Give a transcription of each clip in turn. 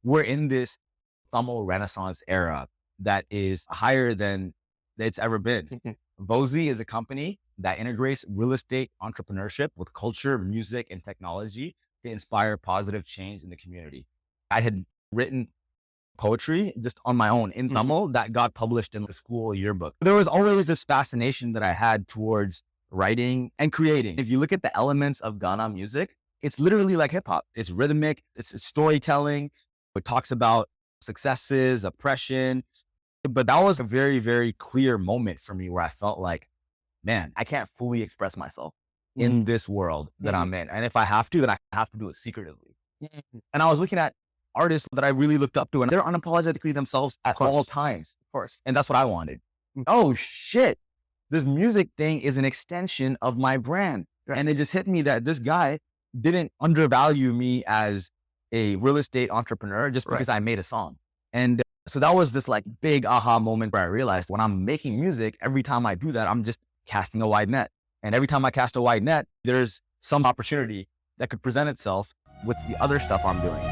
we're in this Tamil Renaissance era that is higher than it's ever been. Vozhi is a company that integrates real estate entrepreneurship with culture, music, and technology to inspire positive change in the community. I had written poetry just on my own in Tamil that got published in the school yearbook. There was always this fascination that I had towards writing and creating. If you look at the elements of Ghana music, it's literally like hip hop. It's rhythmic, it's storytelling. It talks about successes, oppression. But that was a very, very clear moment for me where I felt like, man, I can't fully express myself in this world that I'm in. And if I have to, then I have to do it secretively. And I was looking at artists that I really looked up to, and they're unapologetically themselves at all times. Of course. And that's what I wanted. Oh shit. This music thing is an extension of my brand. Right. And it just hit me that this guy didn't undervalue me as a real estate entrepreneur just because I made a song. And so that was this like big aha moment where I realized when I'm making music, every time I do that, I'm just casting a wide net. And every time I cast a wide net, there's some opportunity that could present itself with the other stuff I'm doing.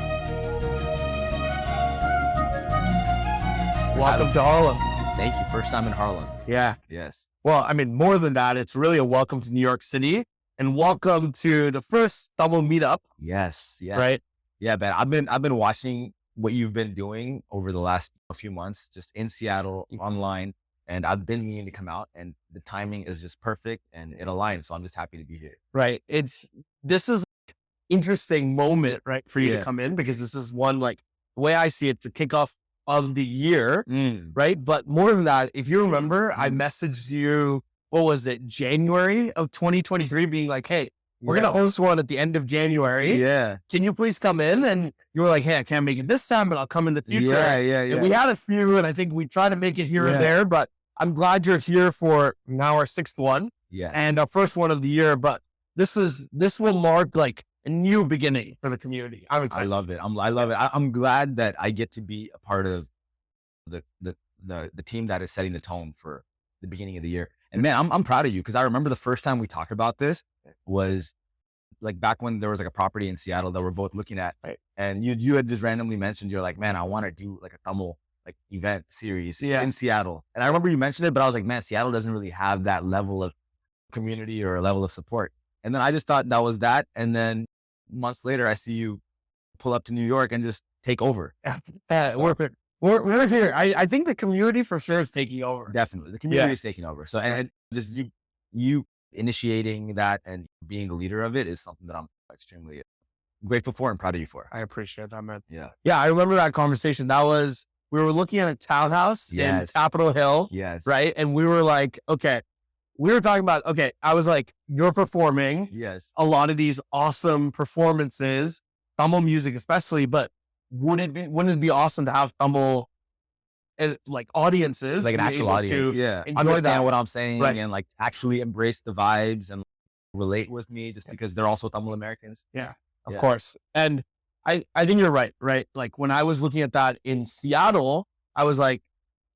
Welcome to Harlem. Thank you. First time in Harlem. Yeah. Yes. Well, I mean, more than that, it's really a welcome to New York City and welcome to the first Tamil meetup. Yes. Yeah. Right. Yeah, man. I've been watching what you've been doing over the last few months, just in Seattle online. And I've been meaning to come out, and the timing is just perfect and it aligns. So I'm just happy to be here. Right. This is an interesting moment, right, for you to come in, because this is one, like, the way I see it, to kick off of the year, right? But more than that, if you remember, I messaged you, what was it, January of 2023, being like, hey, we're going to host one at the end of January. Yeah. Can you please come in? And you were like, hey, I can't make it this time, but I'll come in the future. Yeah. And we had a few, and I think we tried to make it here and there, but I'm glad you're here for now our sixth one. Yeah. And our first one of the year. But this will mark like a new beginning for the community. I'm excited. I love it. I love it. I'm glad that I get to be a part of the team that is setting the tone for the beginning of the year. And man, I'm proud of you, because I remember the first time we talked about this was like back when there was like a property in Seattle that we're both looking at. Right. And you had just randomly mentioned, you're like, man, I want to do like a Tamil like event series in Seattle. And I remember you mentioned it, but I was like, man, Seattle doesn't really have that level of community or a level of support. And then I just thought that was that. And then months later, I see you pull up to New York and just take over. We're here. I think the community for sure is taking over. Definitely. The community is taking over. So, and just you initiating that and being a leader of it is something that I'm extremely grateful for and proud of you for. I appreciate that, man. Yeah. Yeah. I remember that conversation. We were looking at a townhouse in Capitol Hill. Yes. Right. And we were like, okay, we were talking about, okay, I was like, you're performing a lot of these awesome performances, Tamil music especially, but wouldn't it be awesome to have Tamil like audiences, like an actual audience, understand what I'm saying and like actually embrace the vibes and relate with me, just because they're also Tamil Americans. Yeah, of course. And I think you're right. Like when I was looking at that in Seattle, I was like,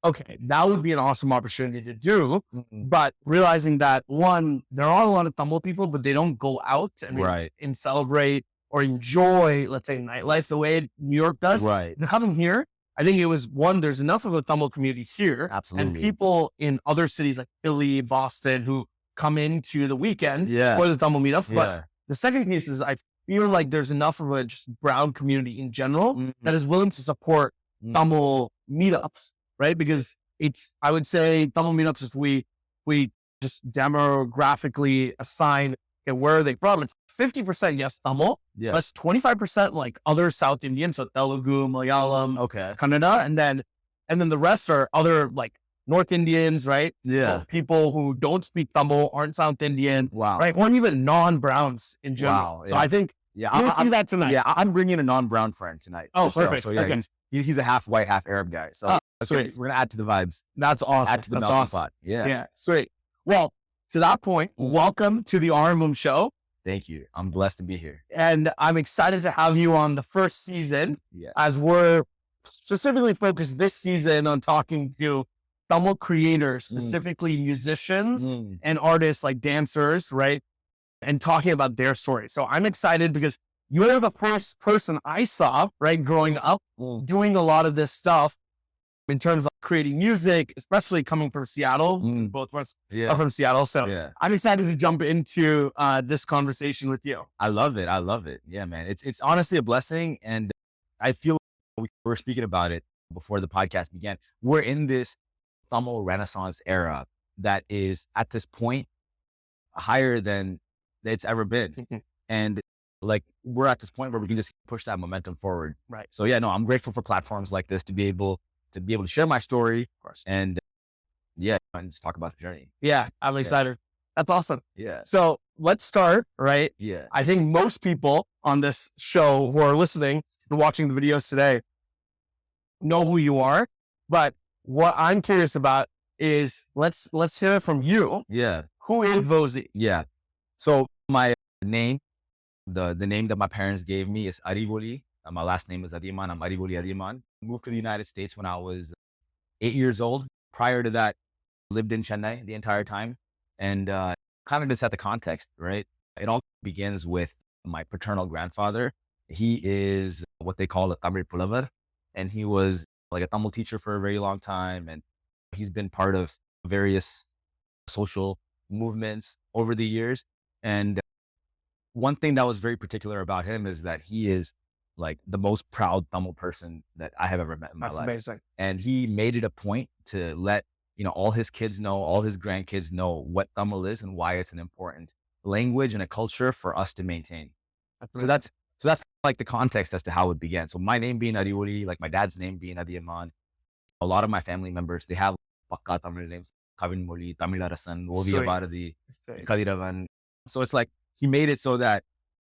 okay, that would be an awesome opportunity to do. But realizing that, one, there are a lot of Tamil people, but they don't go out and celebrate or enjoy, let's say, nightlife the way New York does. Right. Coming here, I think it was, one, there's enough of a Tamil community here. Absolutely. And people in other cities like Philly, Boston, who come into the weekend for the Tamil meetup. But the second piece is I feel like there's enough of a just brown community in general that is willing to support Tamil meetups, right? Because I would say Tamil meetups, if we just demographically assign, okay, where are they from? It's 50% Tamil, plus 25% like other South Indian, so Telugu, Malayalam, Kannada, and then the rest are other like North Indians, right? Yeah. People who don't speak Tamil, aren't South Indian, right? Or even non-browns in general. Wow. So I think you'll see that tonight. Yeah, I'm bringing a non-brown friend tonight. Oh, perfect. So yeah, he's a half white, half Arab guy. So sweet. We're gonna add to the vibes. That's awesome. Add to the melting pot. Yeah, sweet. Well, to that point, welcome to the arrambam show. Thank you. I'm blessed to be here. And I'm excited to have you on the first season, as we're specifically focused this season on talking to Tamil creators, specifically musicians and artists like dancers, right? And talking about their story. So I'm excited because you're the first person I saw, right, growing up, doing a lot of this stuff in terms of creating music, especially coming from Seattle. Both of us are from Seattle. So I'm excited to jump into this conversation with you. I love it. I love it. Yeah, man. It's honestly a blessing. And I feel we were speaking about it before the podcast began. We're in this Tamil Renaissance era that is at this point higher than it's ever been. And like, we're at this point where we can just push that momentum forward. Right. So yeah, no, I'm grateful for platforms like this to be able to share my story, of course, and and just talk about the journey. Yeah, I'm excited. That's awesome. Yeah. So let's start, right? Yeah. I think most people on this show who are listening and watching the videos today know who you are, but what I'm curious about is let's hear it from you. Yeah. Who is Vozhi? Yeah. So my name, the name that my parents gave me is Arivoli. My last name is Adiman. I'm Arivoli Adiman. Moved to the United States when I was 8 years old. Prior to that, lived in Chennai the entire time. And kind of to set the context, right? It all begins with my paternal grandfather. He is what they call a Tamil Pulavar. And he was like a Tamil teacher for a very long time. And he's been part of various social movements over the years. And one thing that was very particular about him is that he is like the most proud Tamil person that I have ever met in my life. That's amazing. And he made it a point to let, all his kids know, all his grandkids know what Tamil is and why it's an important language and a culture for us to maintain. So that's like the context as to how it began. So my name being Arivoli, like my dad's name being Adiyaman, a lot of my family members, they have Pakka Tamil names, Kavin Moli, Tamil Arasan, Ovia Bharati, Kadiravan. So it's like, he made it so that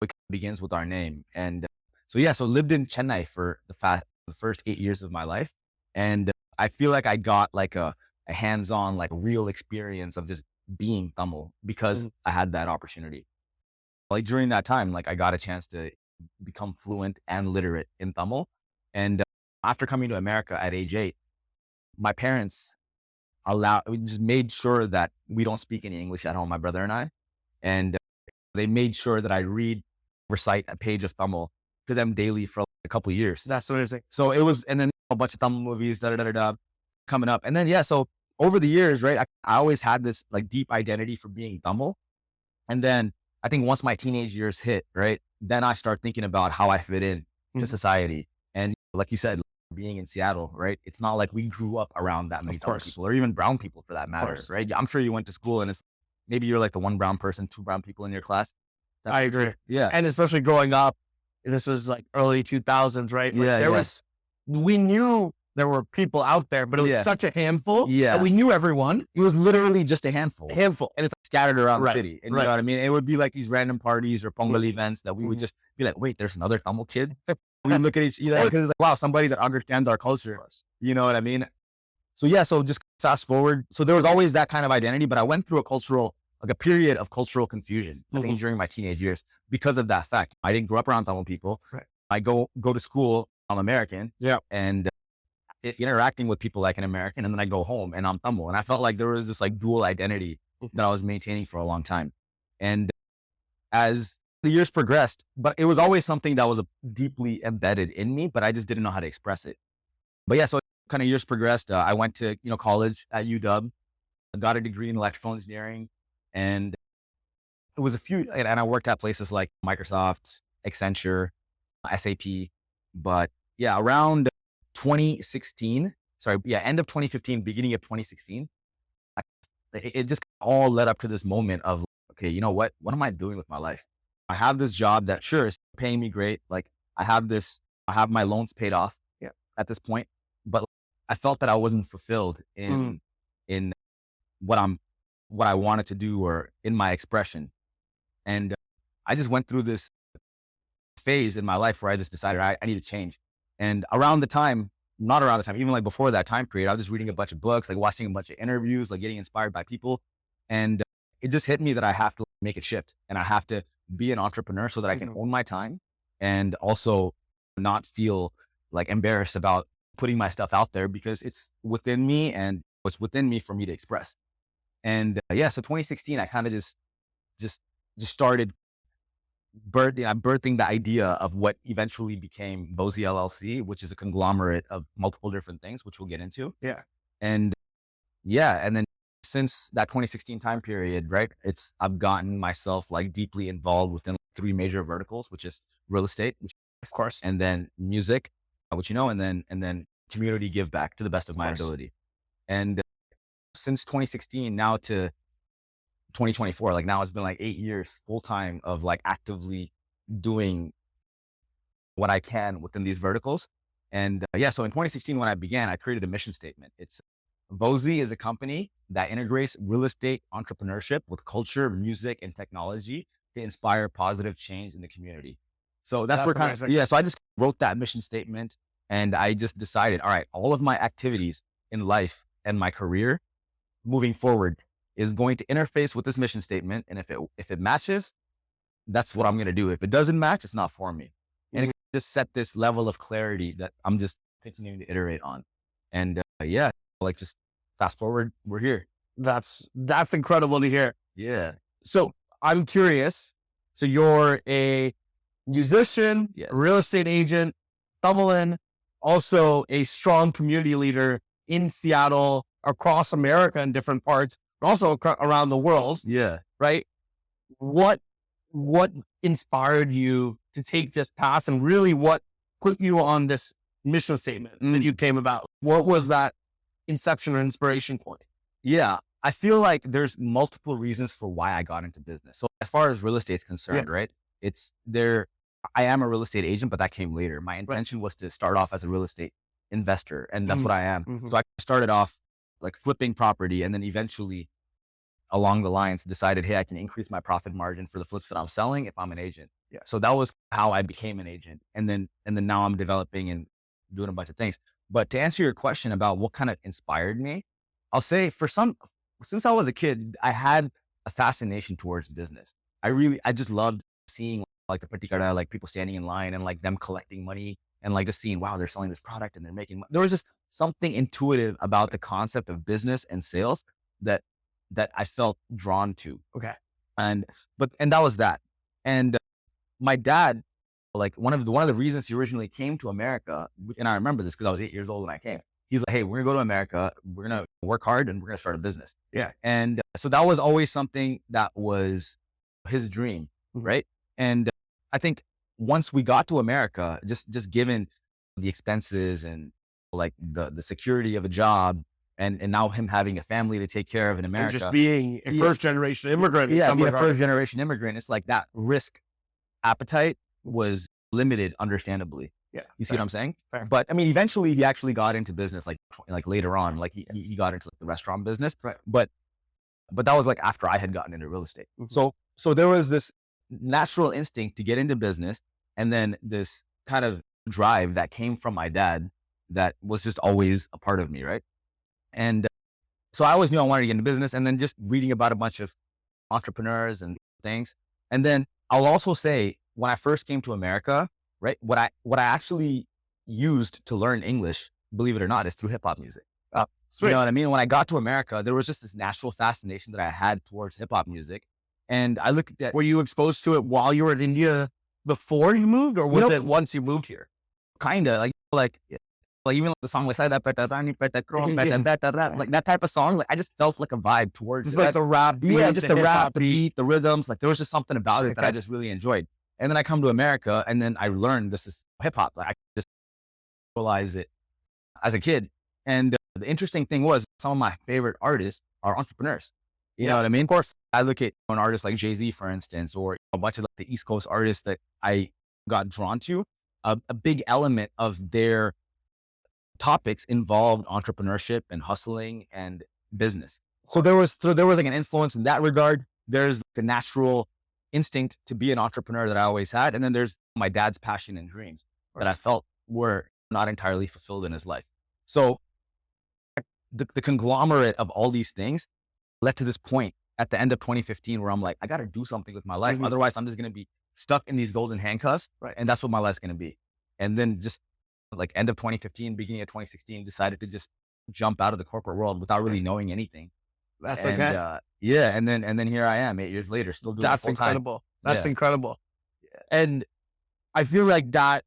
it begins with our name. And so lived in Chennai for the first 8 years of my life. And I feel like I got like a hands-on, like real experience of just being Tamil because I had that opportunity. Like during that time, like I got a chance to become fluent and literate in Tamil. And after coming to America at age 8, my parents we just made sure that we don't speak any English at home, my brother and I. And they made sure that I recite a page of Tamil to them daily for a couple of years. That's amazing. So it was, and then a bunch of Tamil movies, coming up. And then, so over the years, right, I always had this like deep identity for being Tamil. And then I think once my teenage years hit, right, then I start thinking about how I fit in to society. And like you said, being in Seattle, right, it's not like we grew up around that many Tamil people or even brown people for that matter, right? I'm sure you went to school and maybe you're like the one brown person, 2 brown people in your class. I agree. Yeah. And especially growing up, this was like early 2000s, right? Like we knew there were people out there, but it was such a handful that we knew everyone. It was literally just a handful. And it's like scattered around the city. And you know what I mean? It would be like these random parties or Pongal events that we would just be like, wait, there's another Tamil kid. We look at each other because it's like, wow, somebody that understands our culture. You know what I mean? So so just fast forward. So there was always that kind of identity, but I went through a period of cultural confusion, I think during my teenage years because of that fact. I didn't grow up around Tamil people. Right. I go to school, I'm American. Yeah. And interacting with people like an American, and then I go home and I'm Tamil. And I felt like there was this like dual identity that I was maintaining for a long time. And as the years progressed, but it was always something that was deeply embedded in me, but I just didn't know how to express it. But so kind of years progressed. I went to, college at UW, got a degree in electrical engineering, and it was and I worked at places like Microsoft, Accenture, SAP. But around 2016, end of 2015, beginning of 2016, it just all led up to this moment of, okay, you know what am I doing with my life? I have this job that sure is paying me great. Like I have my loans paid off at this point, but I felt that I wasn't fulfilled in what I wanted to do or in my expression. And I just went through this phase in my life where I just decided I need to change. And even like before that time period, I was just reading a bunch of books, like watching a bunch of interviews, like getting inspired by people. And it just hit me that I have to make a shift and I have to be an entrepreneur so that I can own my time and also not feel like embarrassed about putting my stuff out there because it's within me and what's within me for me to express. And so 2016, I kind of just started I'm birthing the idea of what eventually became Vozhi LLC, which is a conglomerate of multiple different things, which we'll get into. Yeah. And yeah, and then since that 2016 time period, right, I've gotten myself like deeply involved within 3 major verticals, which is real estate, Of course. and then music, which and then community give back to the best of my ability. And since 2016 now to 2024, like now it's been like 8 years full time of like actively doing what I can within these verticals. And so in 2016, when I began, I created a mission statement. It's Vozhi is a company that integrates real estate entrepreneurship with culture, music, and technology to inspire positive change in the community. So that's where so I just wrote that mission statement, and I just decided, all right, all of my activities in life and my career moving forward is going to interface with this mission statement. And if it matches, that's what I'm going to do. If it doesn't match, it's not for me. And it just set this level of clarity that I'm just continuing to iterate on. And like just fast forward, we're here. That's incredible to hear. Yeah. So I'm curious. So you're a musician, Yes. a real estate agent, Tamilin, also a strong community leader in Seattle, across America in different parts, but also around the world. Yeah. Right. What inspired you to take this path, and really what put you on this mission statement that you came about? What was that inception or inspiration point? Yeah. I feel like there's multiple reasons for why I got into business. So as far as real estate is concerned, right? I am a real estate agent, but that came later. My intention was to start off as a real estate investor, and that's what I am. So I started off like flipping property, and then eventually along the lines decided, hey, I can increase my profit margin for the flips that I'm selling if I'm an agent. Yeah. So that was how I became an agent. And then now I'm developing and doing a bunch of things. But to answer your question about what kind of inspired me, I'll say since I was a kid, I had a fascination towards business. I just loved seeing like the patikara, like people standing in line and like them collecting money and like just seeing, wow, they're selling this product and they're making money. There was just something intuitive about the concept of business and sales that I felt drawn to. Okay. And that was that. And my dad, like one of the reasons he originally came to America, and I remember this because I was 8 years old when I came. He's like, hey, we're gonna go to America. We're gonna work hard and we're gonna start a business. Yeah. And so that was always something that was his dream, right? And I think once we got to America, just given the expenses and like the security of a job, and now him having a family to take care of in America, and just being a first generation immigrant. Yeah, being a first generation immigrant, it's like that risk appetite was limited, understandably. Yeah, you see what I'm saying? Fair. But I mean, eventually he actually got into business, like later on, like he got into like the restaurant business. Right. But that was like after I had gotten into real estate. So there was this natural instinct to get into business, and then this kind of drive that came from my dad that was just always a part of me, right? And so I always knew I wanted to get into business, and then just reading about a bunch of entrepreneurs and things. And then I'll also say, when I first came to America, right, what I actually used to learn English, believe it or not, is through hip hop music. Sweet. You know what I mean? When I got to America, there was just this natural fascination that I had towards hip hop music. And I looked at... Were you exposed to it while you were in India before you moved, or was it once you moved here? Kind of like even like the song like like that type of song, like I just felt like a vibe towards just like the rap beat, just the rap, the beat, the rhythms, like there was just something about it that I just really enjoyed. And then I come to America, and then I learned this is hip hop. Like I just realized it as a kid. And the interesting thing was, some of my favorite artists are entrepreneurs. You know what I mean? Of course, I look at an artist like Jay-Z, for instance, or a bunch of like the East Coast artists that I got drawn to. A big element of their topics involved entrepreneurship and hustling and business. So there was like an influence in that regard. There's the natural instinct to be an entrepreneur that I always had. And then there's my dad's passion and dreams that I felt were not entirely fulfilled in his life. So the conglomerate of all these things led to this point at the end of 2015 where I'm like, I got to do something with my life. Otherwise, I'm just going to be stuck in these golden handcuffs. Right. And that's what my life's going to be. And then just like end of 2015, beginning of 2016, decided to just jump out of the corporate world without really knowing anything. That's okay. Yeah. And then here I am 8 years later, still doing it full time. Incredible. That's incredible. And I feel like that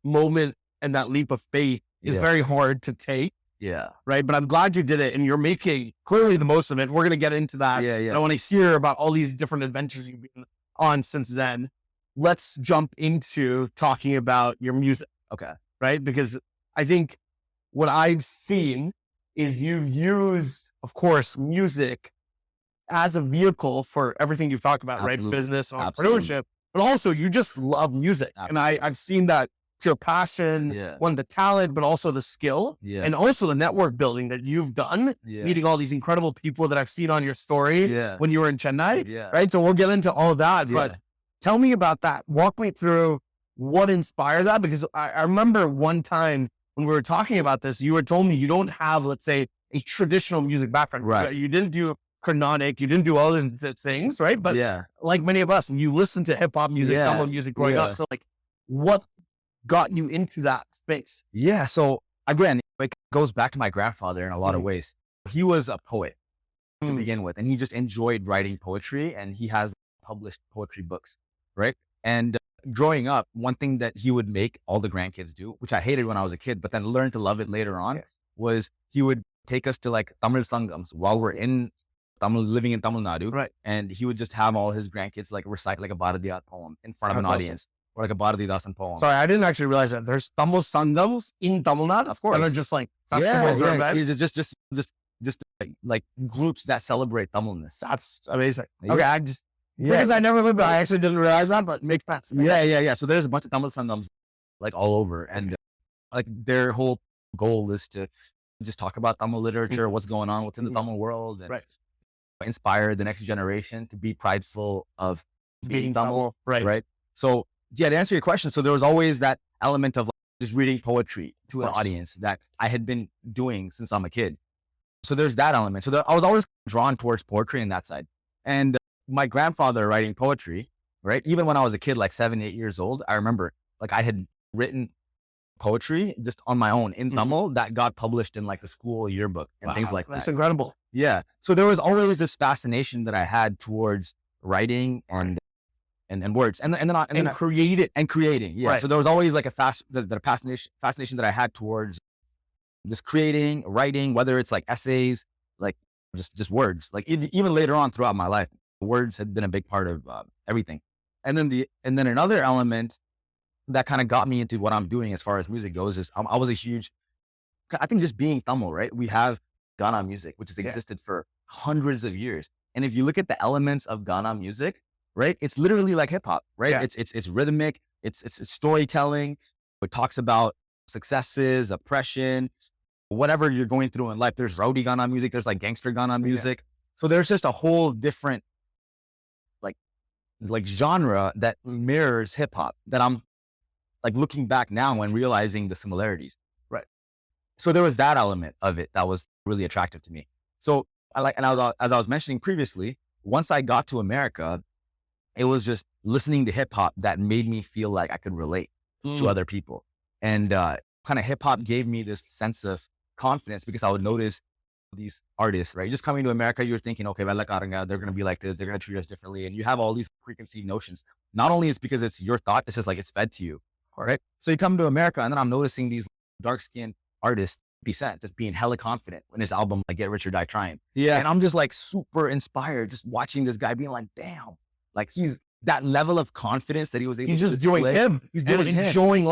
moment and that leap of faith is very hard to take. Yeah. Right. But I'm glad you did it, and you're making clearly the most of it. We're going to get into that. Yeah. I want to hear about all these different adventures you've been on since then. Let's jump into talking about your music. Okay. Right. Because I think what I've seen is you've used, of course, music as a vehicle for everything you've talked about, right? Business, entrepreneurship, but also you just love music. And I've seen that your passion, one, the talent, but also the skill and also the network building that you've done, meeting all these incredible people that I've seen on your story when you were in Chennai, right? So we'll get into all that, but tell me about that. Walk me through what inspired that, because I remember one time when we were talking about this, you were told me you don't have, let's say, a traditional music background. Right. You didn't do Carnatic, you didn't do all the things, right? But like many of us, you listen to hip hop music, Tamil music growing up. So like, what got you into that space? Yeah. So again, it goes back to my grandfather in a lot of ways. He was a poet to begin with, and he just enjoyed writing poetry, and he has published poetry books, right? And growing up, one thing that he would make all the grandkids do, which I hated when I was a kid, but then learned to love it later on, was he would take us to like Tamil Sangams while we're in Tamil, living in Tamil Nadu. Right. And he would just have all his grandkids like recite like a Bharatiyar poem in front of an audience, or like a Bharatidasan poem. Sorry, I didn't actually realize that there's Tamil Sangams in Tamil Nadu. Of course. And they're just like festivals or events. Just like groups that celebrate Tamilness. That's amazing. Okay, because I never lived there, I actually didn't realize that, but it makes sense. Yeah. So there's a bunch of Tamil Sangams like all over, and like their whole goal is to just talk about Tamil literature, what's going on, what's in the Tamil world, and inspire the next generation to be prideful of being Tamil. Right. So to answer your question, so there was always that element of like just reading poetry to an audience that I had been doing since I'm a kid. So there's that element. So I was always drawn towards poetry and that side. And my grandfather writing poetry, right? Even when I was a kid, like 7, 8 years old, I remember like I had written poetry just on my own in Tamil that got published in like the school yearbook and things like that. That's incredible. Yeah. So there was always this fascination that I had towards writing and words and creating. Yeah. So there was always like a fascination that I had towards just creating, writing, whether it's like essays, like just words, like even later on throughout my life, words had been a big part of everything. And then another element that kind of got me into what I'm doing as far as music goes is I was a huge, I think just being Tamil, right? We have Ghana music, which has existed for hundreds of years. And if you look at the elements of Ghana music, right, it's literally like hip hop, right? Yeah. It's rhythmic, it's storytelling. It talks about successes, oppression, whatever you're going through in life. There's rowdy Ghana music, there's like gangster Ghana music. So there's just a whole different like genre that mirrors hip hop that I'm like looking back now and realizing the similarities. Right. So there was that element of it that was really attractive to me. So as I was mentioning previously, once I got to America, it was just listening to hip hop that made me feel like I could relate to other people. And kind of hip hop gave me this sense of confidence because I would notice these artists, right? Just coming to America, you're thinking, okay, they're going to be like this, they're going to treat us differently. And you have all these preconceived notions. Not only is because it's your thought, it's just like it's fed to you, right? So you come to America and then I'm noticing these dark-skinned artists, 50 Cent, just being hella confident in his album, like Get Rich or Die Trying. Yeah. And I'm just like super inspired just watching this guy being like, damn, like he's that level of confidence that he was able to He's just doing him. He's doing enjoying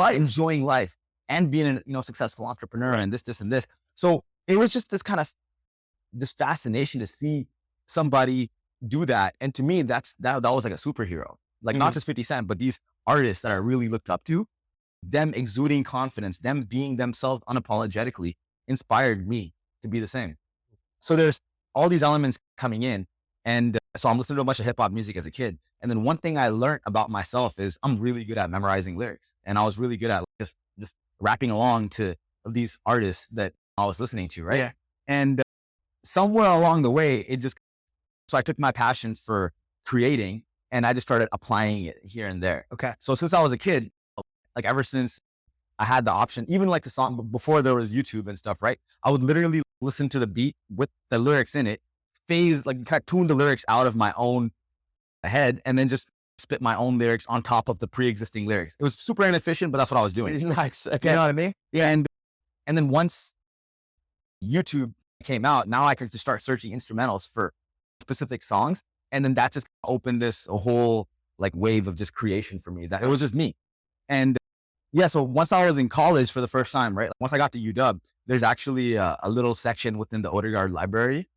life and being a successful entrepreneur and this and this. So it was just this kind of this fascination to see somebody do that. And to me, that was like a superhero, like not just 50 Cent, but these artists that I really looked up to, them exuding confidence, them being themselves unapologetically inspired me to be the same. So there's all these elements coming in. And so I'm listening to a bunch of hip hop music as a kid. And then one thing I learned about myself is I'm really good at memorizing lyrics. And I was really good at just rapping along to these artists that I was listening to. Right. Yeah. And somewhere along the way, so I took my passion for creating and I just started applying it here and there. Okay. So since I was a kid, like ever since I had the option, even like the song before there was YouTube and stuff, right? I would literally listen to the beat with the lyrics in it, kind of tune the lyrics out of my own head and then just spit my own lyrics on top of the pre-existing lyrics. It was super inefficient, but that's what I was doing. Nice. Okay. You know what I mean? Yeah. And then once YouTube came out, now I could just start searching instrumentals for specific songs. And then that just opened a whole like wave of just creation for me, that it was just me. And yeah, so once I was in college for the first time, right? Once I got to UW, there's actually a little section within the Odegaard library,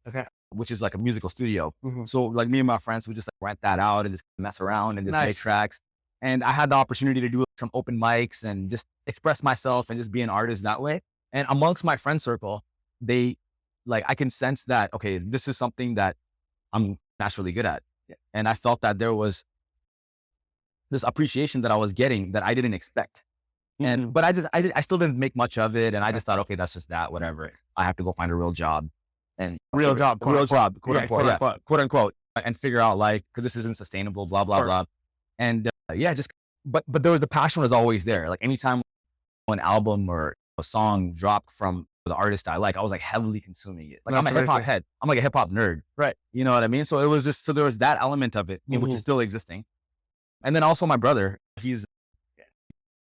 which is like a musical studio. So like me and my friends would just like rent that out and just mess around and just make tracks. And I had the opportunity to do some open mics and just express myself and just be an artist that way. And amongst my friend circle, I can sense that, okay, this is something that I'm naturally good at. And I felt that there was this appreciation that I was getting that I didn't expect. But I still didn't make much of it. And I just thought, okay, that's just that, whatever. I have to go find a real job quote unquote, and figure out life, because this isn't sustainable, blah, blah, blah. And but the passion was always there. Like anytime an album or a song dropped from the artist I like, I was like heavily consuming it. Like I'm a hip hop head. I'm like a hip hop nerd. Right. You know what I mean? So it was just, so there was that element of it, which is still existing. And then also my brother,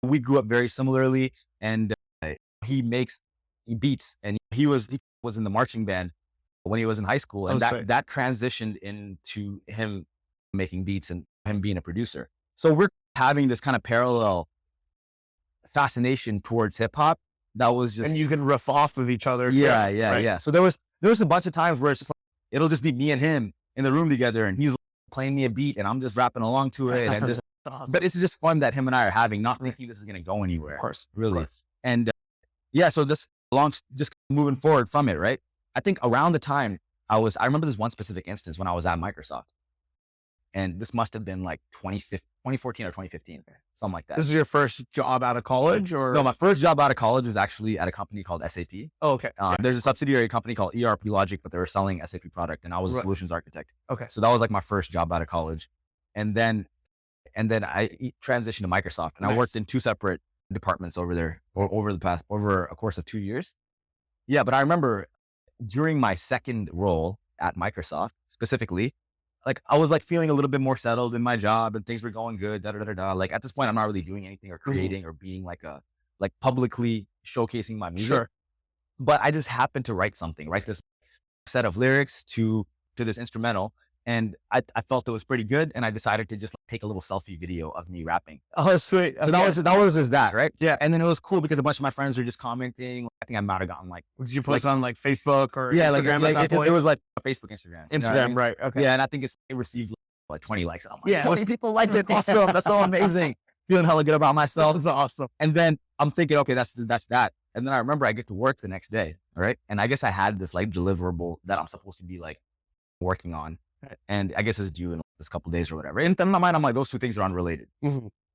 we grew up very similarly, and he beats, and he was in the marching band when he was in high school. And that transitioned into him making beats and him being a producer. So we're having this kind of parallel fascination towards hip hop that was just, and you can riff off of each other. Yeah. So there was a bunch of times where it's just like, it'll just be me and him in the room together, and he's playing me a beat and I'm just rapping along to it, and just, awesome. But it's just fun that him and I are having, not thinking this is going to go anywhere. Of course. Really. Of course. And so just moving forward from it, right? I think around the time I remember this one specific instance when I was at Microsoft, and this must have been like 2014 or 2015, something like that. This is your first job out of college, or? No, my first job out of college was actually at a company called SAP. Oh, okay. There's a subsidiary company called ERP Logic, but they were selling SAP product, and I was a solutions architect. Okay. So that was like my first job out of college. And then I transitioned to Microsoft, and I worked in two separate departments over there, or over a course of 2 years. Yeah. But I remember during my second role at Microsoft specifically, like I was like feeling a little bit more settled in my job, and things were going good. Like at this point, I'm not really doing anything or creating or being like publicly showcasing my music. Sure. But I just happened to write this set of lyrics to this instrumental. And I felt it was pretty good, and I decided to just take a little selfie video of me rapping. Oh, sweet. Okay. So that was just that, right? Yeah. And then it was cool because a bunch of my friends were just commenting. I think I might have gotten like, did you post on like Facebook or Instagram? It was like a Facebook, Instagram. Instagram, you know I mean? Right? Okay. Yeah, and I think it received like 20 likes. I'm like, most people liked it. Awesome. That's so amazing. Feeling hella good about myself. That's awesome. And then I'm thinking, okay, that's that. And then I remember I get to work the next day, right? And I guess I had this like deliverable that I'm supposed to be like working on. And I guess it's due in this couple of days or whatever. And in my mind, I'm like, those two things are unrelated.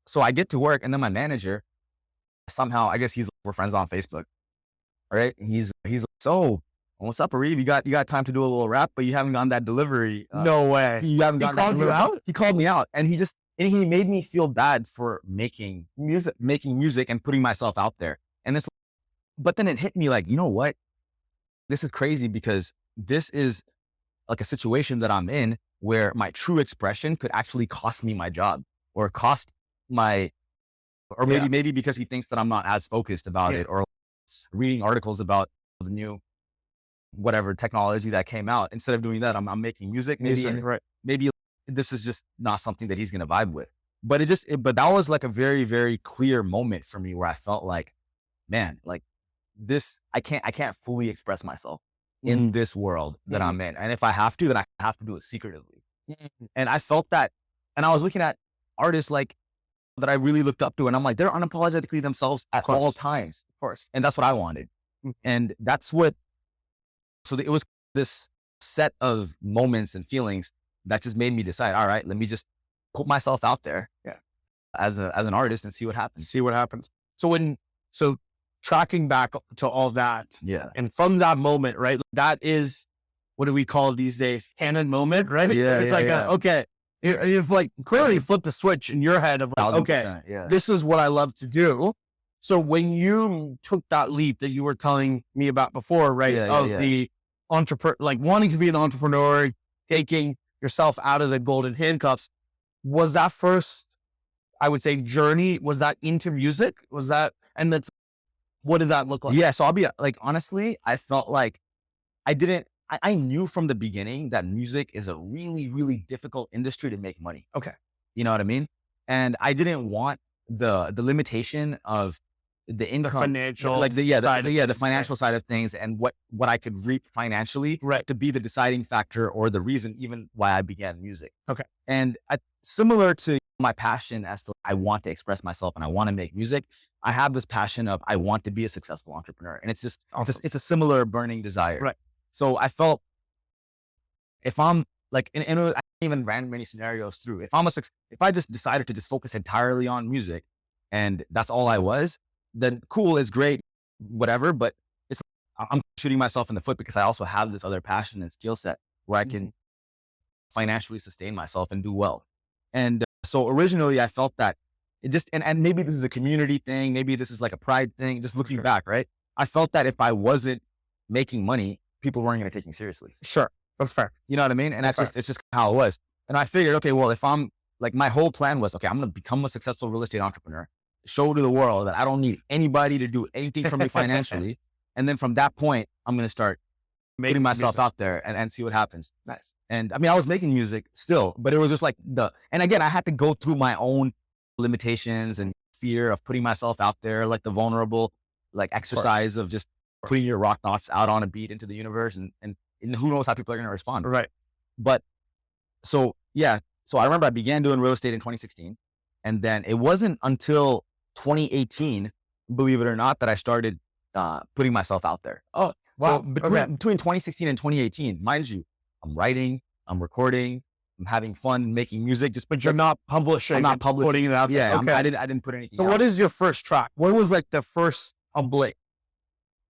So I get to work, and then my manager, somehow, I guess we're friends on Facebook, right? He's like, so what's up, Arif? You got time to do a little rap, but you haven't gotten that delivery. No way. You haven't gotten that delivery. Out? He called me out, and he made me feel bad for making music and putting myself out there. But then it hit me like, you know what? This is crazy, because this is like a situation that I'm in where my true expression could actually cost me my job, or maybe because he thinks that I'm not as focused about it, or reading articles about the new whatever technology that came out. Instead of doing that, I'm making music. Maybe this is just not something that he's going to vibe with. But that was like a very, very clear moment for me where I felt like, man, like this, I can't fully express myself in this world that I'm in. And if I have to, then I have to do it secretively. And I felt that, and I was looking at artists like that I really looked up to, and I'm like, they're unapologetically themselves at all times. Of course. And that's what I wanted. And so it was this set of moments and feelings that just made me decide, all right, let me just put myself out there as an artist and see what happens. So tracking back to all that. Yeah. And from that moment, right? That is, what do we call it these days? Canon moment, right? Yeah. It's okay. You've like clearly flipped the switch in your head of like, okay, this is what I love to do. So when you took that leap that you were telling me about before, right? The entrepreneur, like wanting to be an entrepreneur, taking yourself out of the golden handcuffs, was that first, I would say, journey, was that into music? Was that, and that's, what did that look like? Yeah. So I'll be like, honestly, I felt like I knew from the beginning that music is a really, really difficult industry to make money. Okay. You know what I mean? And I didn't want the limitation of the income, financial like the financial right. side of things, and what I could reap financially, Right. to be the deciding factor or the reason even why I began music. Okay. And similar to my passion as to I want to express myself and I want to make music, I have this passion of I want to be a successful entrepreneur, and it's just Awesome. it's a similar burning desire. Right. So I felt if I'm like, I even ran many scenarios through. If I just decided to just focus entirely on music and that's all I was, then cool, it's great, whatever. But I'm shooting myself in the foot because I also have this other passion and skill set where I can financially sustain myself and do well. And so originally I felt that it just, and maybe this is a community thing, maybe this is like a pride thing, just looking back, right? I felt that if I wasn't making money, people weren't going to take me seriously. Sure. That's fair. You know what I mean? And it's just how it was. And I figured, okay, well, if I'm like, my whole plan was, okay, I'm going to become a successful real estate entrepreneur, show to the world that I don't need anybody to do anything for me financially. And then from that point, I'm going to start putting myself out there and see what happens. Nice. And I mean, I was making music still, but it was just like and again, I had to go through my own limitations and fear of putting myself out there, like the vulnerable, like exercise of just putting your rock thoughts out on a beat into the universe, and who knows how people are going to respond. Right. But so, yeah. So I remember I began doing real estate in 2016, and then it wasn't until 2018, believe it or not, that I started putting myself out there. Oh, wow. So between 2016 and 2018, mind you, I'm writing, I'm recording, I'm having fun making music. But you're not publishing. I'm not publishing. Putting it out there. Yeah. Okay. I didn't put anything. So out. What is your first track? What was like the first public?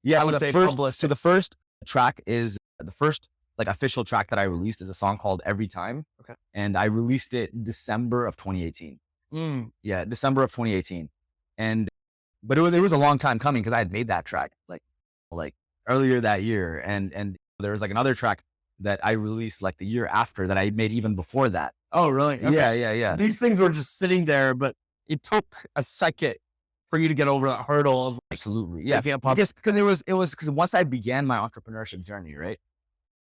Yeah, I would say published. So the first track is the first like official track that I released is a song called Every Time. Okay. And I released it in December of 2018. Yeah, December of 2018. But it was a long time coming because I had made that track like earlier that year. And there was like another track that I released like the year after that I made even before that. Oh, really? Okay. Yeah. These things were just sitting there, but it took a second for you to get over that hurdle of absolutely. Yeah. Because because once I began my entrepreneurship journey, right?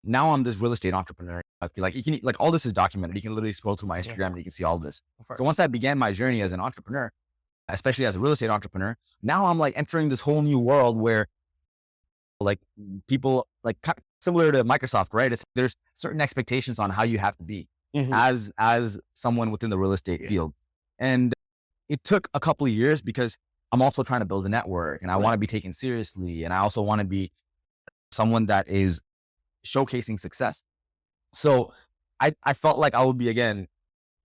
Now I'm this real estate entrepreneur. I feel like you can, like, all this is documented. You can literally scroll through my Instagram and you can see all of this. So once I began my journey as an entrepreneur, especially as a real estate entrepreneur, now I'm like entering this whole new world where like people like similar to Microsoft, right? There's certain expectations on how you have to be as someone within the real estate field. And it took a couple of years because I'm also trying to build a network and I want to be taken seriously. And I also want to be someone that is showcasing success. So I felt like I would be, again,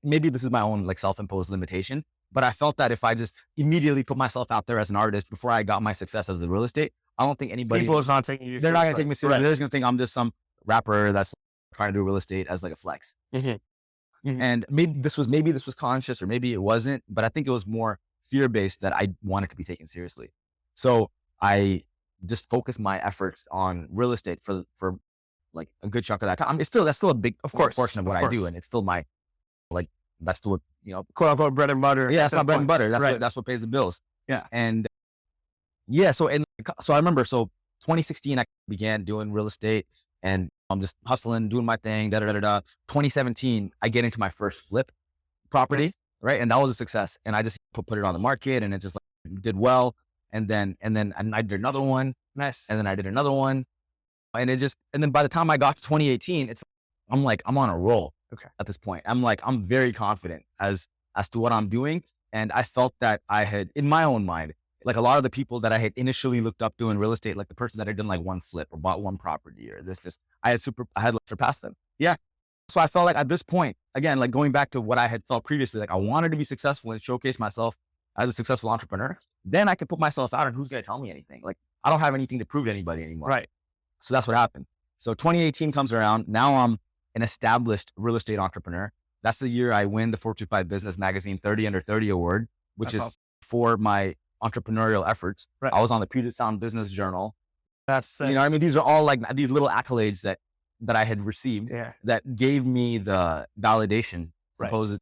maybe this is my own like self-imposed limitation, but I felt that if I just immediately put myself out there as an artist before I got my success as a real estate, I don't think anybody, people is not taking you seriously. They're not going to take me seriously. Right. They're just going to think I'm just some rapper that's trying to do real estate as like a flex. And maybe this was conscious or maybe it wasn't, but I think it was more fear-based that I wanted to be taken seriously. So I just focused my efforts on real estate for like a good chunk of that time. That's still a big, of course, portion of what I do. And it's still my, like, that's still, quote unquote bread and butter. Yeah, that's my bread and butter. That's what pays the bills. Yeah. And yeah, so I remember, 2016, I began doing real estate and I'm just hustling, doing my thing, 2017, I get into my first flip property, right? And that was a success. And I just put it on the market and it just like did well. And then I did another one. Nice. And then I did another one. And then by the time I got to 2018, I'm on a roll. Okay. At this point, I'm very confident as to what I'm doing. And I felt that I had, in my own mind, like a lot of the people that I had initially looked up to in real estate, like the person that had done like one flip or bought one property or I had surpassed them. Yeah. So I felt like at this point, again, like going back to what I had felt previously, like I wanted to be successful and showcase myself as a successful entrepreneur. Then I could put myself out and who's going to tell me anything? Like I don't have anything to prove to anybody anymore. Right. So that's what happened. So 2018 comes around. Now I'm an established real estate entrepreneur. That's the year I win the 425 Business Magazine 30 Under 30 Award, which is awesome. For my entrepreneurial efforts. Right. I was on the Puget Sound Business Journal. That's I mean, these are all like these little accolades that I had received that gave me the validation, supposed,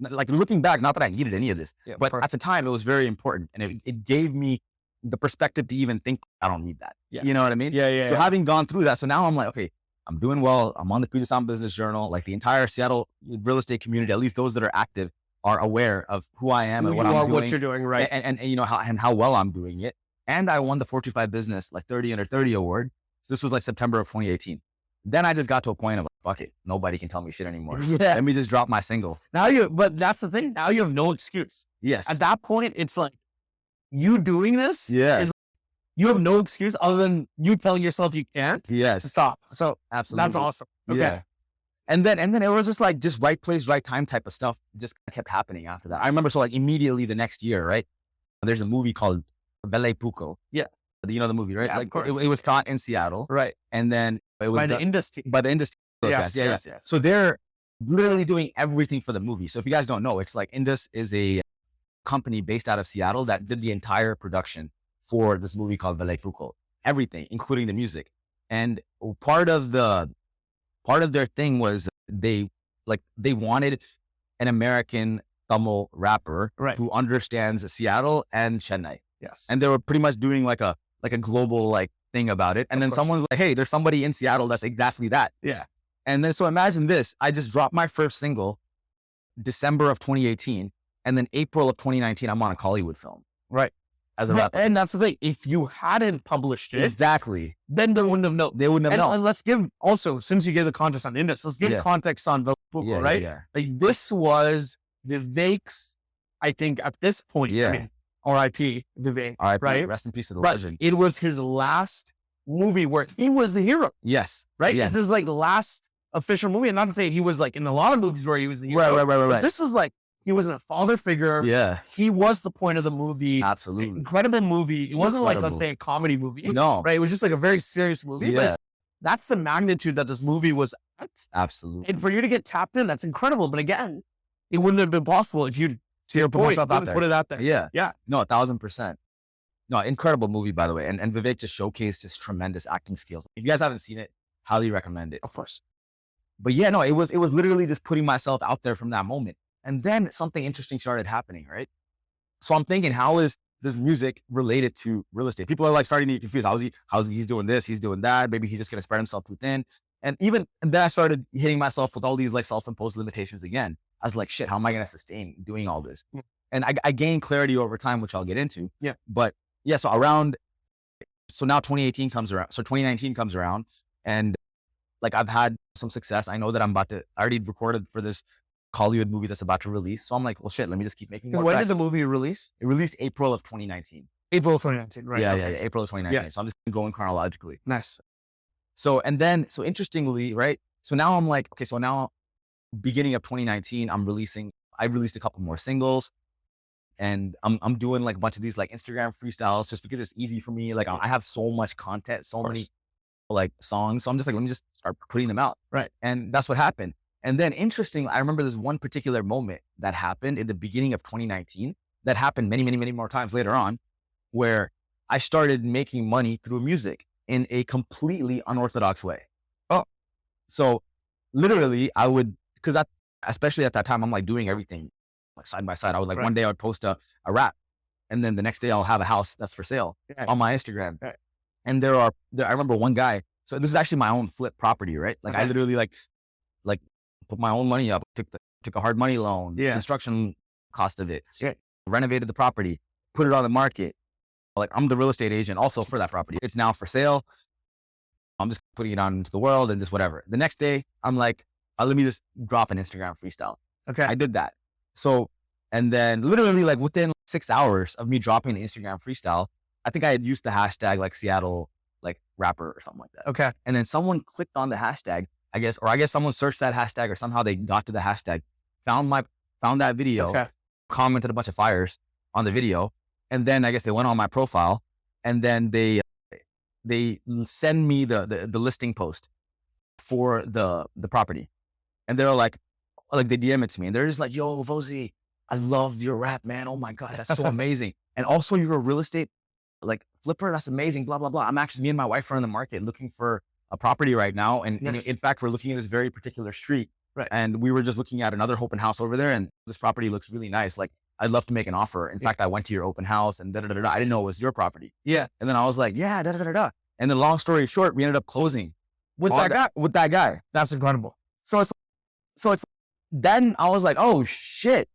like looking back, not that I needed any of this, but at the time it was very important. And it gave me the perspective to even think I don't need that. Yeah. You know what I mean? So having gone through that, so now I'm like, okay, I'm doing well. I'm on the Puget Sound Business Journal. Like the entire Seattle real estate community, at least those that are active, are aware of who I am and what I'm doing. What you're doing, right? And you know, how well I'm doing it. And I won the 425 Business like 30 under 30 award. So this was like September of 2018. Then I just got to a point of like, fuck it, nobody can tell me shit anymore. Let me just drop my single. But that's the thing. Now you have no excuse. Yes. At that point, it's like you doing this. Yeah. You have no excuse other than you telling yourself you can't. Yes. Stop. So absolutely. That's awesome. Okay. Yeah. And then it was just like right place, right time type of stuff just kept happening after that. I remember so like immediately the next year, right? There's a movie called Belle Puco. Yeah. You know the movie, right? Yeah, like of course. It was shot in Seattle. Right. And then it was by the industry. By the industry. Yes. So they're literally doing everything for the movie. So if you guys don't know, it's like Indus is a company based out of Seattle that did the entire production for this movie called Vozhi Foucault. Everything, including the music. And part of their thing was they wanted an American Tamil rapper who understands Seattle and Chennai. Yes. And they were pretty much doing like a global like thing about it. And then someone's like, hey, there's somebody in Seattle that's exactly that. Yeah. And then so imagine this. I just dropped my first single December of 2018. And then April of 2019, I'm on a Hollywood film. Right. As a rapper. And that's the thing. If you hadn't published it, exactly, then they wouldn't have known. They wouldn't have known. And let's give also, since you gave the context on Indus, let's give context on Vozhi Foucault, right? Yeah. Like this was Vivek's, I think at this point, I mean, R.I.P. Vivek, right? Rest in peace to the legend. It was his last movie where he was the hero. Yes. Right? Yes. This is like the last official movie. And not to say he was like in a lot of movies where he was the hero. Right. But this was like, he wasn't a father figure. Yeah. He was the point of the movie. Absolutely. Incredible movie. It wasn't like, let's say, a comedy movie. No. Right? It was just like a very serious movie. Yeah. But that's the magnitude that this movie was at. Absolutely. And for you to get tapped in, that's incredible. But again, it wouldn't have been possible if you, to your point, put it out there. Yeah. Yeah. No, 1,000%. No, incredible movie, by the way. And Vivek just showcased his tremendous acting skills. If you guys haven't seen it, highly recommend it. Of course. But yeah, no, it was literally just putting myself out there from that moment. And then something interesting started happening, right? So I'm thinking, how is this music related to real estate? People are like starting to get confused. How's he's doing this? He's doing that. Maybe he's just going to spread himself too thin. And then I started hitting myself with all these like self-imposed limitations again. I was like, shit, how am I going to sustain doing all this? And I gained clarity over time, which I'll get into. Yeah. But yeah, so now 2018 comes around. So 2019 comes around and like I've had some success. I know that I already recorded for this Hollywood movie that's about to release. So I'm like, well, shit, let me just keep making more When tracks. did the movie release? It released April of 2019. April of 2019, right? Yeah, April of 2019. Yeah. So I'm just going chronologically. Nice. So interestingly, right? So now I'm like, okay, so now beginning of 2019, I released a couple more singles and I'm doing like a bunch of these like Instagram freestyles just because it's easy for me. Like I have so much content, so many like songs. So I'm just like, let me just start putting them out. Right. And that's what happened. And then interesting, I remember there's one particular moment that happened in the beginning of 2019 that happened many, many, many more times later on where I started making money through music in a completely unorthodox way. Oh, so literally especially at that time, I'm like doing everything like side by side. I would like one day I would post a rap and then the next day I'll have a house that's for sale on my Instagram. Right. And I remember one guy, so this is actually my own flip property, right? Like I literally like put my own money up, took a hard money loan, construction cost of it, renovated the property, put it on the market. Like I'm the real estate agent also for that property. It's now for sale. I'm just putting it out into the world and just whatever. The next day I'm like, let me just drop an Instagram freestyle. Okay. I did that. So, and then literally like within 6 hours of me dropping the Instagram freestyle, I think I had used the hashtag like Seattle, like rapper or something like that. Okay. And then someone clicked on the hashtag, I guess someone searched that hashtag or somehow they got to the hashtag, found that video, commented a bunch of fires on the video. And then I guess they went on my profile and then they send me the listing post for the property. And they're like they DM it to me and they're just like, yo, Vozhi, I love your rap, man. Oh my God, that's so amazing. And also you're a real estate like flipper. That's amazing. Blah, blah, blah. Me and my wife are in the market looking for a property right now. And in fact, we're looking at this very particular street Right. And we were just looking at another open house over there, and this property looks really nice. Like, I'd love to make an offer. In fact, I went to your open house and I didn't know it was your property. Yeah. And then I was like, yeah, And then long story short, we ended up closing with that guy. That's incredible. So it's then I was like, oh shit,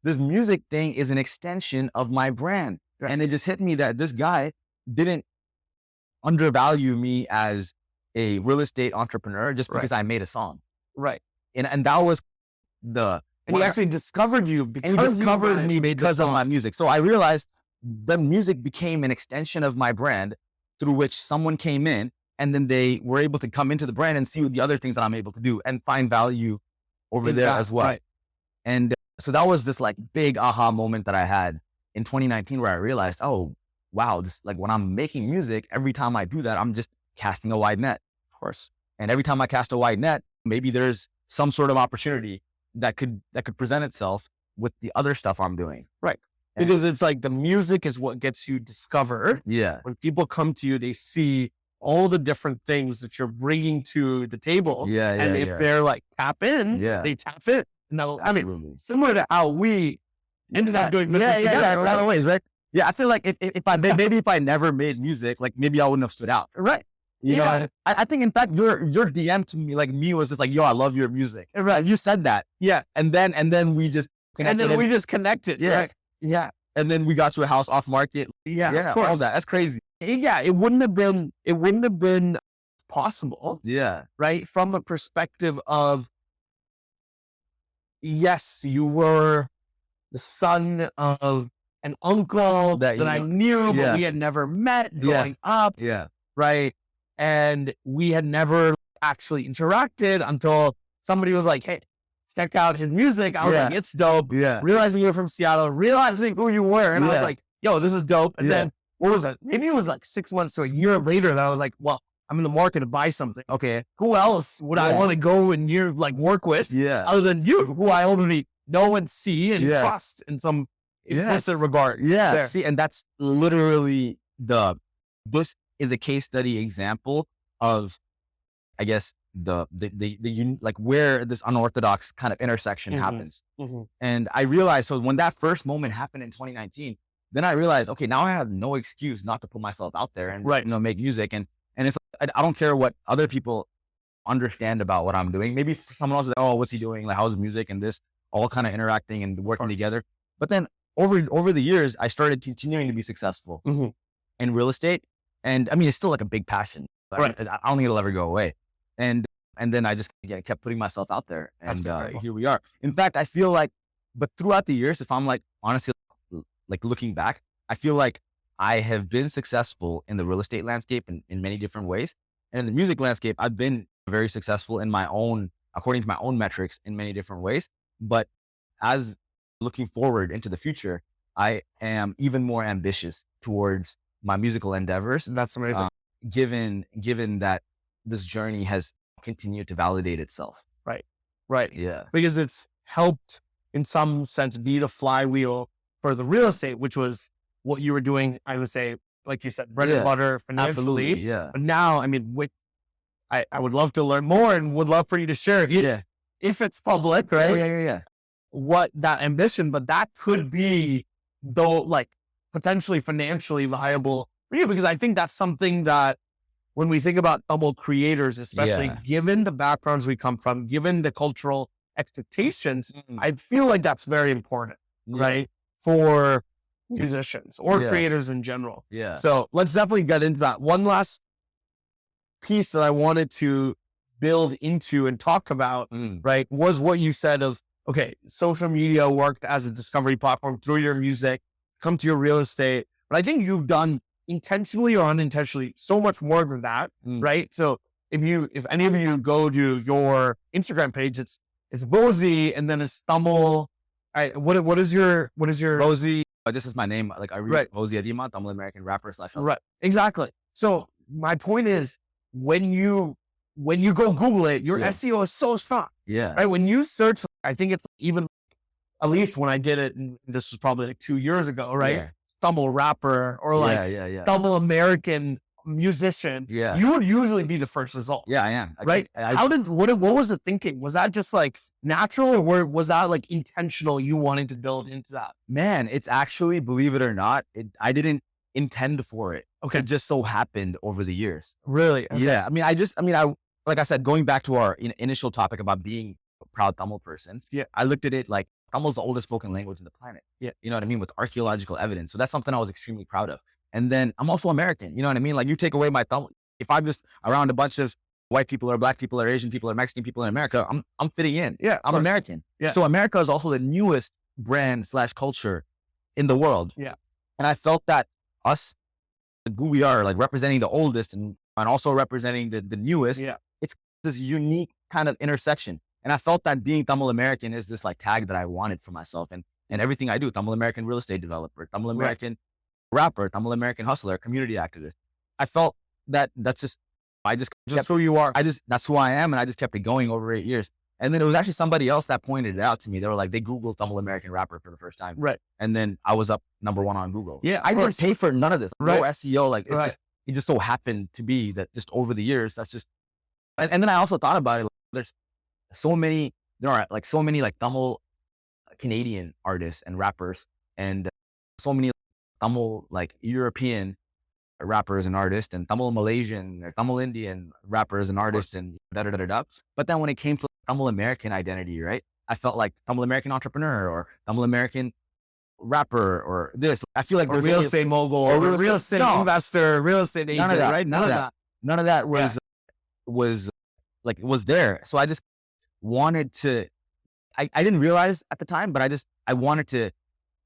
this music thing is an extension of my brand. Right. And it just hit me that this guy didn't undervalue me as a real estate entrepreneur just because I made a song. Right. And that was and he actually discovered you because of my music. So I realized the music became an extension of my brand through which someone came in, and then they were able to come into the brand and see the other things that I'm able to do and find value over there as well. Right. And so that was this like big aha moment that I had in 2019 where I realized, oh, wow, this, like when I'm making music, every time I do that, I'm just casting a wide net. Of course. And every time I cast a wide net, maybe there's some sort of opportunity that could present itself with the other stuff I'm doing. Right. Because it's like the music is what gets you discovered. Yeah. When people come to you, they see all the different things that you're bringing to the table. Yeah. And if they're like tap in, they tap in. Now, I mean, similar to how we ended up doing business together. In other ways, right? Yeah. I feel like if I never made music, like maybe I wouldn't have stood out. Right. You know, I think in fact your DM to me, like me, was just like, yo, I love your music. Right. You said that. Yeah. And then we just connected. Yeah. Right? Yeah. And then we got to a house off market. Yeah. Of course. All that. That's crazy. Yeah. It wouldn't have been possible. Yeah. Right. From a perspective of, yes, you were the son of an uncle that I knew, but we had never met growing up. Yeah. Right. And we had never actually interacted until somebody was like, hey, check out his music. I was like, it's dope. Yeah. Realizing you were from Seattle, realizing who you were. And I was like, yo, this is dope. And then what was it? Maybe it was like 6 months to a year later that I was like, well, I'm in the market to buy something. Okay. Who else would I want to go and work with? Yeah. Other than you, who I already know and see and trust in some implicit regard. Yeah. There. See, and that's literally this is a case study example of, I guess, the like where this unorthodox kind of intersection happens. Mm-hmm. And I realized, so when that first moment happened in 2019, then I realized, okay, now I have no excuse not to put myself out there and make music. And it's like, I don't care what other people understand about what I'm doing. Maybe someone else is like, oh, what's he doing? Like, how's music and this all kind of interacting and working together. But then over the years, I started continuing to be successful in real estate. And I mean, it's still like a big passion. Right. I don't think it'll ever go away. And then I just kept putting myself out there, and here we are. In fact, I feel like, but throughout the years, if I'm like honestly like looking back, I feel like I have been successful in the real estate landscape in many different ways, and in the music landscape, I've been very successful according to my own metrics, in many different ways. But as looking forward into the future, I am even more ambitious towards my musical endeavors. That's amazing. Given that this journey has continued to validate itself. Right. Yeah. Because it's helped in some sense be the flywheel for the real estate, which was what you were doing, I would say, like you said, bread and butter financially. Absolutely, yeah. But now, I mean, I would love to learn more and would love for you to share if it's public, right? Yeah. What that ambition, but that could be though, like potentially financially viable for you, because I think that's something that when we think about Tamil creators, especially given the backgrounds we come from, given the cultural expectations, I feel like that's very important, right? For musicians or creators in general. Yeah. So let's definitely get into that. One last piece that I wanted to build into and talk about, right, was what you said of, okay, social media worked as a discovery platform through your music, come to your real estate. But I think you've done intentionally or unintentionally so much more than that, right? So if any of you go to your Instagram page, it's Vozhi and then it's Tamil. What is your Vozhi? This is my name. Like I read Vozhi Adima, Tamil American rapper / Right. Exactly. So my point is, when you go Google it, your SEO is so strong. Yeah. Right. When you search, I think it's even, at least when I did it, and this was probably like 2 years ago, right? Yeah. Tamil rapper or like Tamil American musician, Yeah. you would usually be the first result. Yeah, I am. Right? What was the thinking? Was that just like natural, or was that like intentional, you wanting to build into that? Man, it's actually, believe it or not, I didn't intend for it. Okay. It just so happened over the years. Really? Okay. Yeah. Like I said, going back to our initial topic about being a proud Tamil person, Yeah. I looked at it like Tamil is the oldest spoken language on the planet. Yeah. You know what I mean? With archaeological evidence. So that's something I was extremely proud of. And then I'm also American. You know what I mean? Like, you take away my Tamil, if I'm just around a bunch of white people or black people or Asian people or Mexican people in America, I'm fitting in. Yeah. I'm American. Yeah. So America is also the newest brand / culture in the world. Yeah. And I felt that us, who we are, like representing the oldest and also representing the newest, Yeah. it's this unique kind of intersection. And I felt that being Tamil American is this like tag that I wanted for myself. And everything I do, Tamil American real estate developer, Tamil American rapper, Tamil American hustler, community activist. I felt that that's just who you are. That's who I am. And I just kept it going over 8 years. And then it was actually somebody else that pointed it out to me. They were like, they Googled Tamil American rapper for the first time. Right. And then I was up #1 on Google. Yeah. I didn't pay for none of this. Right. No SEO. Like, it's it just so happened to be that just over the years, that's just, and then I also thought about it. Like, there are so many like Tamil Canadian artists and rappers, and so many Tamil like European rappers and artists, and Tamil Malaysian or Tamil Indian rappers and artists, and da. But then when it came to Tamil American identity, right? I felt like Tamil American entrepreneur or Tamil American rapper or this. I feel like Or real estate mogul or real estate investor, real estate agent, none of that, right? None of that was there. So I just wanted to, I didn't realize at the time, but I wanted to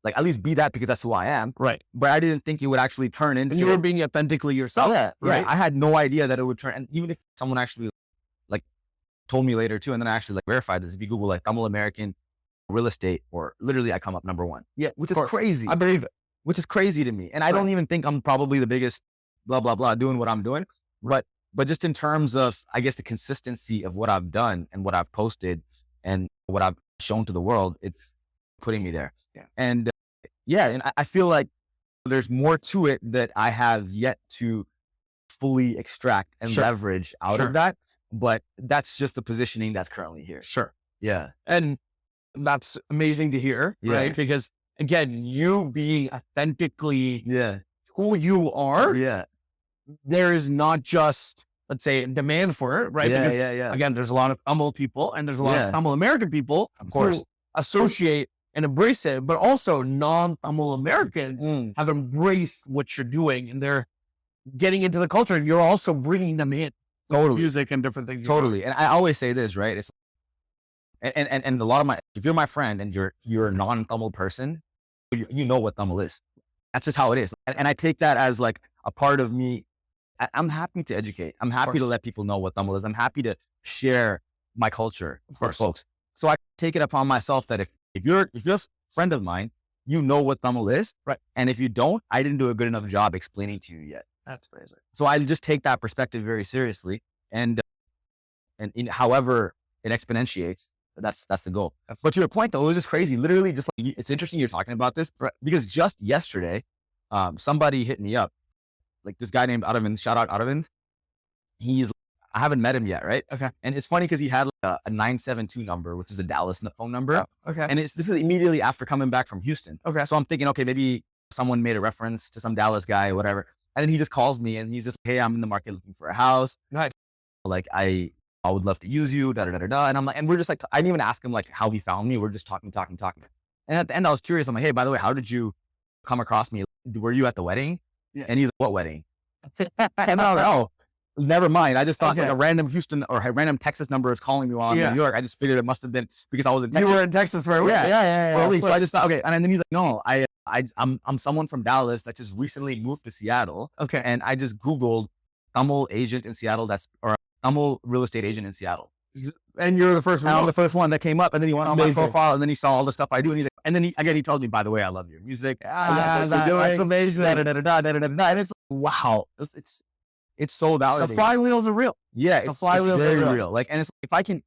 like at least be that, because that's who I am. Right. But I didn't think it would actually turn into. And you were being authentically yourself. Yeah. Right. I had no idea that it would turn. And even if someone actually like told me later too, and then I actually like verified this, if you Google like Tamil American real estate, or literally I come up #1. Yeah. Which is crazy. I believe it. Which is crazy to me. And I don't even think I'm probably the biggest blah, blah, blah doing what I'm doing. But just in terms of, I guess, the consistency of what I've done and what I've posted and what I've shown to the world, it's putting me there. Yeah. And and I feel like there's more to it that I have yet to fully extract and leverage out of that. But that's just the positioning that's currently here. Sure. Yeah. And that's amazing to hear, right? Because again, you being authentically who you are, there is not just, let's say, demand for it, right? Because again, there's a lot of Tamil people and there's a lot of Tamil American people, of course, who associate and embrace it, but also non-Tamil Americans have embraced what you're doing, and they're getting into the culture, and you're also bringing them in. Totally. Music and different things. Totally. And I always say this, right? It's and a lot of if you're my friend and you're a non-Tamil person, you know what Tamil is. That's just how it is. And I take that as like a part of me. I'm happy to educate. I'm happy to let people know what Tamil is. I'm happy to share my culture with folks. So I take it upon myself that if you're a friend of mine, you know what Tamil is. Right. And if you don't, I didn't do a good enough job explaining to you yet. That's amazing. So I just take that perspective very seriously. And however it exponentiates, that's the goal. But to your point though, it was just crazy. Literally just like, it's interesting you're talking about this, because just yesterday, somebody hit me up, like this guy named Aravind, shout out Aravind. I haven't met him yet. Right. Okay. And it's funny because he had like a 972 number, which is a Dallas phone number. Oh, okay. And this is immediately after coming back from Houston. Okay. So I'm thinking, okay, maybe someone made a reference to some Dallas guy or whatever. And then he just calls me and he's just, hey, I'm in the market looking for a house. Nice. Like, I would love to use you, da, da, da, da, da. And I'm like, and we're just like, I didn't even ask him like how he found me. We're just talking. And at the end, I was curious. I'm like, hey, by the way, how did you come across me? Were you at the wedding? Yeah. And he's like, what wedding? And I was like, oh, never mind. I just thought like a random Houston or a random Texas number is calling me while I'm in New York. I just figured it must have been because I was in Texas. You were in Texas for a week. Yeah. For a week. So I just thought, okay. And then he's like, no, I'm someone from Dallas that just recently moved to Seattle. Okay. And I just Googled Tamil agent in Seattle or Tamil real estate agent in Seattle. And you're the first one. I'm the first one that came up. And then he went on my profile and then he saw all the stuff I do. And he's like, and then he told me, by the way, I love your music. That's amazing. And it's like, wow. It's so validating. The flywheels are real. Yeah. It's very real. Like, and it's if I can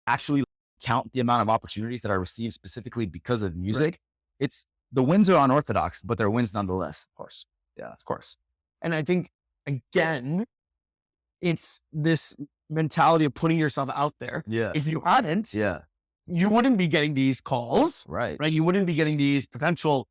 actually count the amount of opportunities that I received specifically because of music, the wins are unorthodox, but they're wins nonetheless. Of course. Yeah, of course. And I think again, it's this mentality of putting yourself out there. Yeah. If you hadn't, you wouldn't be getting these calls, right? You wouldn't be getting these potential,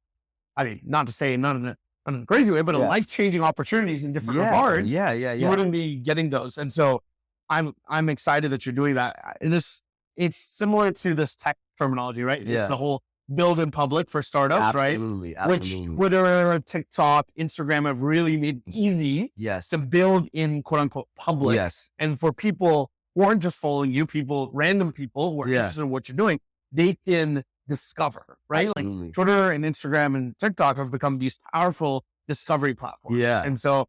I mean, not to say not in a crazy way, but a life-changing opportunities in different regards. You wouldn't be getting those. And so I'm excited that you're doing that. And it's similar to this tech terminology, right? It's the whole build in public for startups, right? Absolutely. Which Twitter, TikTok, Instagram have really made it easy to build in quote unquote public. And for people who aren't just following you, random people who are interested in what you're doing, they can discover, right? Absolutely. Like Twitter and Instagram and TikTok have become these powerful discovery platforms. And so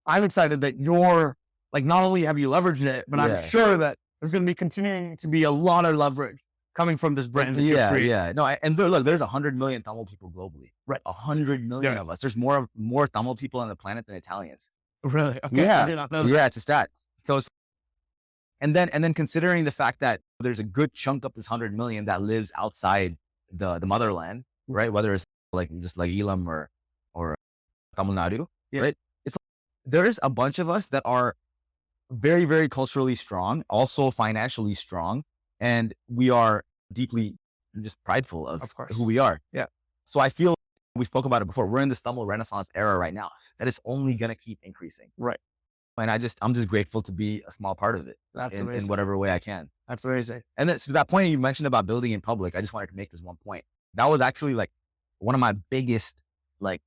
I'm excited that you're like, not only have you leveraged it, but I'm sure that there's going to be continuing to be a lot of leverage coming from this brand that you're creating. No, and look, there's 100 million Tamil people globally. Right. 100 million of us. There's more Tamil people on the planet than Italians. Really? Okay. I did not know that. Yeah, it's a stat. So and then considering the fact that there's a good chunk of this 100 million that lives outside the motherland, right? Whether it's like just like Elam or Tamil Nadu, right? It's like, there is a bunch of us that are very, very culturally strong, also financially strong, and we are deeply just prideful of who we are. So I feel, we spoke about it before, we're in this Tamil Renaissance era right now that is only going to keep increasing. Right. And I'm just grateful to be a small part of it. That's amazing. In whatever way I can. That's amazing. And then, to that point you mentioned about building in public, I just wanted to make this one point. That was actually like one of my biggest like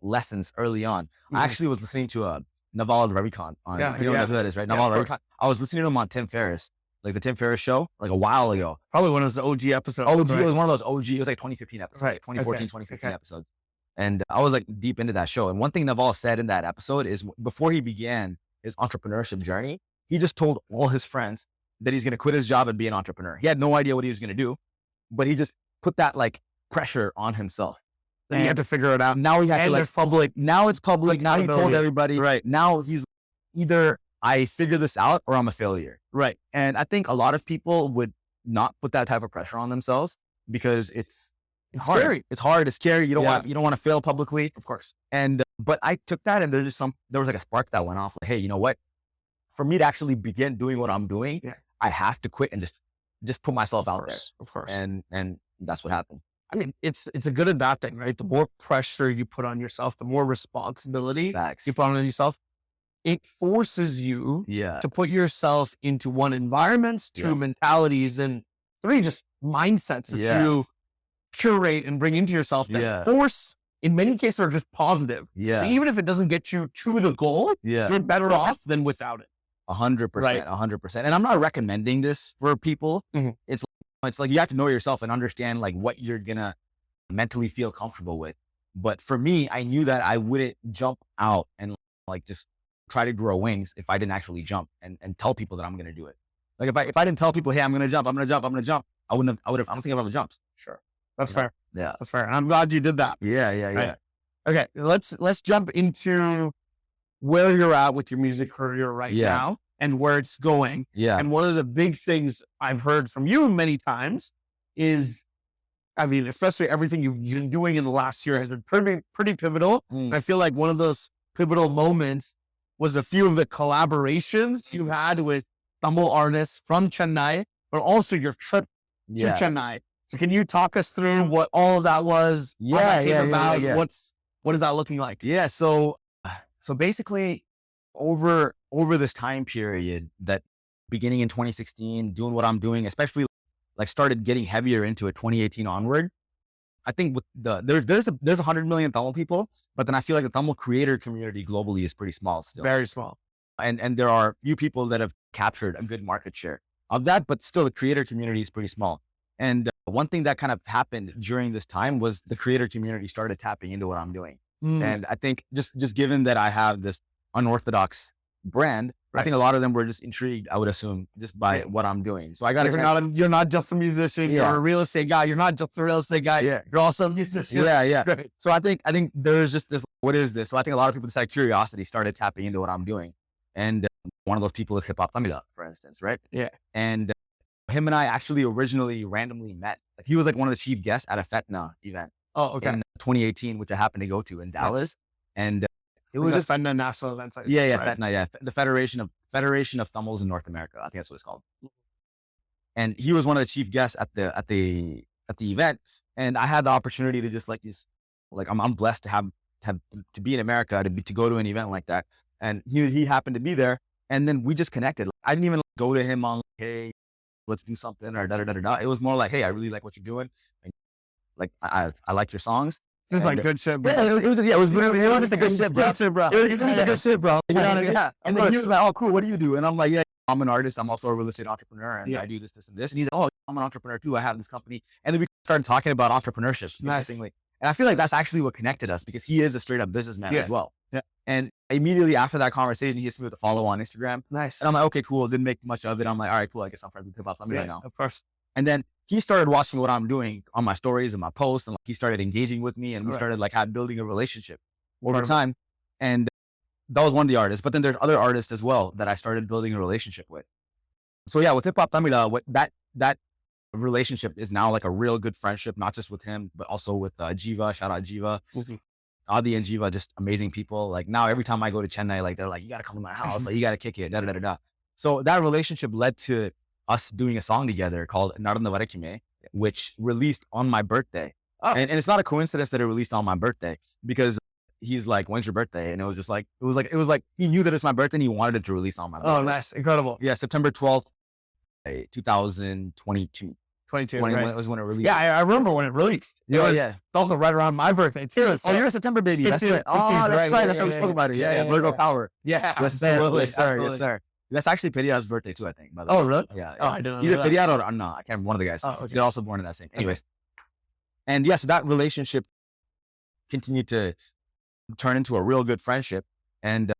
lessons early on. I actually was listening to Naval Ravikant on, you know who that is, right? Naval Ravikant. I was listening to him on Tim Ferriss, like the Tim Ferriss show, like a while ago. Probably one of those OG episodes. It was one of those OG. It was like 2015 episodes, right? 2014, 2015 episodes. And I was like deep into that show. And one thing Naval said in that episode is, before he began his entrepreneurship journey, he just told all his friends that he's going to quit his job and be an entrepreneur. He had no idea what he was going to do, but he just put that like pressure on himself. And he had to figure it out. Now he had to, like, public. Now it's public. Now he told everybody. Right. Now he's either I figure this out or I'm a failure. Right. And I think a lot of people would not put that type of pressure on themselves because it's hard. Scary. It's hard. It's scary. You don't want to fail publicly. Of course. And but I took that, and there was like a spark that went off. Like, hey, you know what? For me to actually begin doing what I'm doing, I have to quit and just put myself out there. Of course. And that's what happened. I mean, it's a good and bad thing, right? The more pressure you put on yourself, the more responsibility you put on yourself, it forces you to put yourself into one, environments, two, mentalities, and three, just mindsets that you curate and bring into yourself that force, in many cases, are just positive. So even if it doesn't get you to the goal, you're better off than without it. 100%, 100%. And I'm not recommending this for people. It's like you have to know yourself and understand like what you're gonna mentally feel comfortable with. But for me, I knew that I wouldn't jump out and like just try to grow wings if I didn't actually jump and tell people that I'm gonna do it. Like if I didn't tell people, hey, I'm gonna jump, I don't think I would have jumped. Sure. That's fair. Yeah. That's fair. And I'm glad you did that. Yeah. Right. Okay. Let's jump into where you're at with your music career right now and where it's going. And one of the big things I've heard from you many times is, I mean, especially everything you've been doing in the last year has been pretty pivotal. And I feel like one of those pivotal moments was a few of the collaborations you had with Tamil artists from Chennai, but also your trip to Chennai. So can you talk us through what all of that was? What is that looking like? Yeah. So basically over this time period, that beginning in 2016, doing what I'm doing, especially like started getting heavier into it 2018 onward. I think with there's 100 million Tamil people, but then I feel like the Tamil creator community globally is pretty small still. Very small. And there are few people that have captured a good market share of that, but still the creator community is pretty small. And one thing that kind of happened during this time was the creator community started tapping into what I'm doing. And I think just given that I have this unorthodox brand, I think a lot of them were just intrigued, I would assume, just by what I'm doing. So I got you're not just a musician, you're a real estate guy. You're not just a real estate guy. You're also a musician. Great. So I think there's just this, what is this? So I think a lot of people just had curiosity, started tapping into what I'm doing. And one of those people is Hip Hop Tamila, for instance, right? And him and I actually originally randomly met. Like, he was like one of the chief guests at a Fetna event. Oh, okay. In 2018, which I happened to go to in Dallas. And It was just FEDNA national events. Yeah, FEDNA, yeah. The Federation of Tamils in North America. I think that's what it's called. And he was one of the chief guests at the event. And I had the opportunity to just I'm blessed to be in America, to go to an event like that. And he happened to be there. And then we just connected. I didn't even go to him on, hey, let's do something or da-da-da-da-da. It was more like, hey, I really like what you're doing. And, like, I like your songs. Just like good shit, bro. Yeah, it was literally just a good shit, bro. Good shit, bro. It was just a good shit, bro. You know what I mean? Yeah. And then he was like, oh, cool, what do you do? And I'm like, yeah, I'm an artist. I'm also a real estate entrepreneur. And I do this, and this. And he's like, oh, I'm an entrepreneur too. I have this company. And then we started talking about entrepreneurship, interestingly. And I feel like that's actually what connected us, because he is a straight up businessman as well. Yeah. And immediately after that conversation, he hits me with a follow on Instagram. Nice. And I'm like, okay, cool. Didn't make much of it. I'm like, all right, cool. I guess I'm friends with hip hop. Let me know now. Of course. And then he started watching what I'm doing on my stories and my posts, and he started engaging with me, and we started building a relationship over time. And that was one of the artists. But then there's other artists as well that I started building a relationship with. So yeah, with Hip Hop Tamila, that relationship is now like a real good friendship, not just with him, but also with Jiva. Shout out Jiva. Adi and Jiva, just amazing people. Like now, every time I go to Chennai, like they're like, you got to come to my house. Like you got to kick it. Da, da, da, da. So that relationship led to us doing a song together called Naranda Varakime, which released on my birthday. Oh. And it's not a coincidence that it released on my birthday, because he's like, when's your birthday? And it was just like, it was like he knew that it's my birthday and he wanted it to release on my birthday. Oh, nice. Incredible. Yeah. September 12th, 2022. 22, right? Was when it released. Yeah, I remember when it released. It was also right around my birthday too. So. Oh, you're a September baby. That's right. Oh, that's right. That's what we spoke about it. Yeah. Virgo power. Yeah. Yes, sir. That's actually Periya's birthday too, I think. By the way. Oh, really? Yeah. Oh, I didn't know. Either Periya or Anna. I can't remember, one of the guys. Oh, okay. They're also born in that same. Anyways. And yeah, so that relationship continued to turn into a real good friendship. And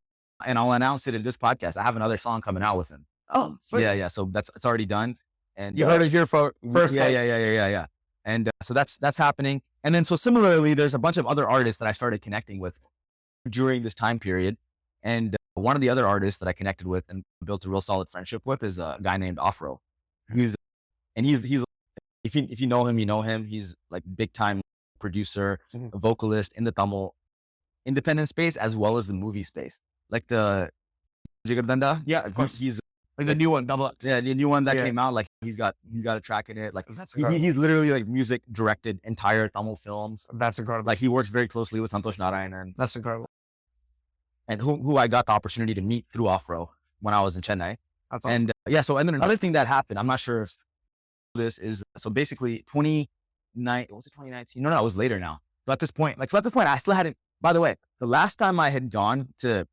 I'll announce it in this podcast. I have another song coming out with him. Oh, sweet. Yeah. So it's already done. And you heard it here first. Yeah. And so that's happening. And then so similarly, there's a bunch of other artists that I started connecting with during this time period. And one of the other artists that I connected with and built a real solid friendship with is a guy named Afro. He's if you know him, you know him. He's like big time producer, vocalist in the Tamil independent space as well as the movie space. Like the Jigardanda. Yeah, of course. He's like the new one, Double X. Yeah, the new one that came out. Like he's got a track in it. Like he's literally like music directed entire Tamil films. That's incredible. Like he works very closely with Santosh Narayanan. That's incredible. And who I got the opportunity to meet through Afro when I was in Chennai. That's awesome. And so and then another thing that happened, I'm not sure if this is, so basically 2019? No, it was later now. So at this point, I still hadn't, by the way, the last time I had gone to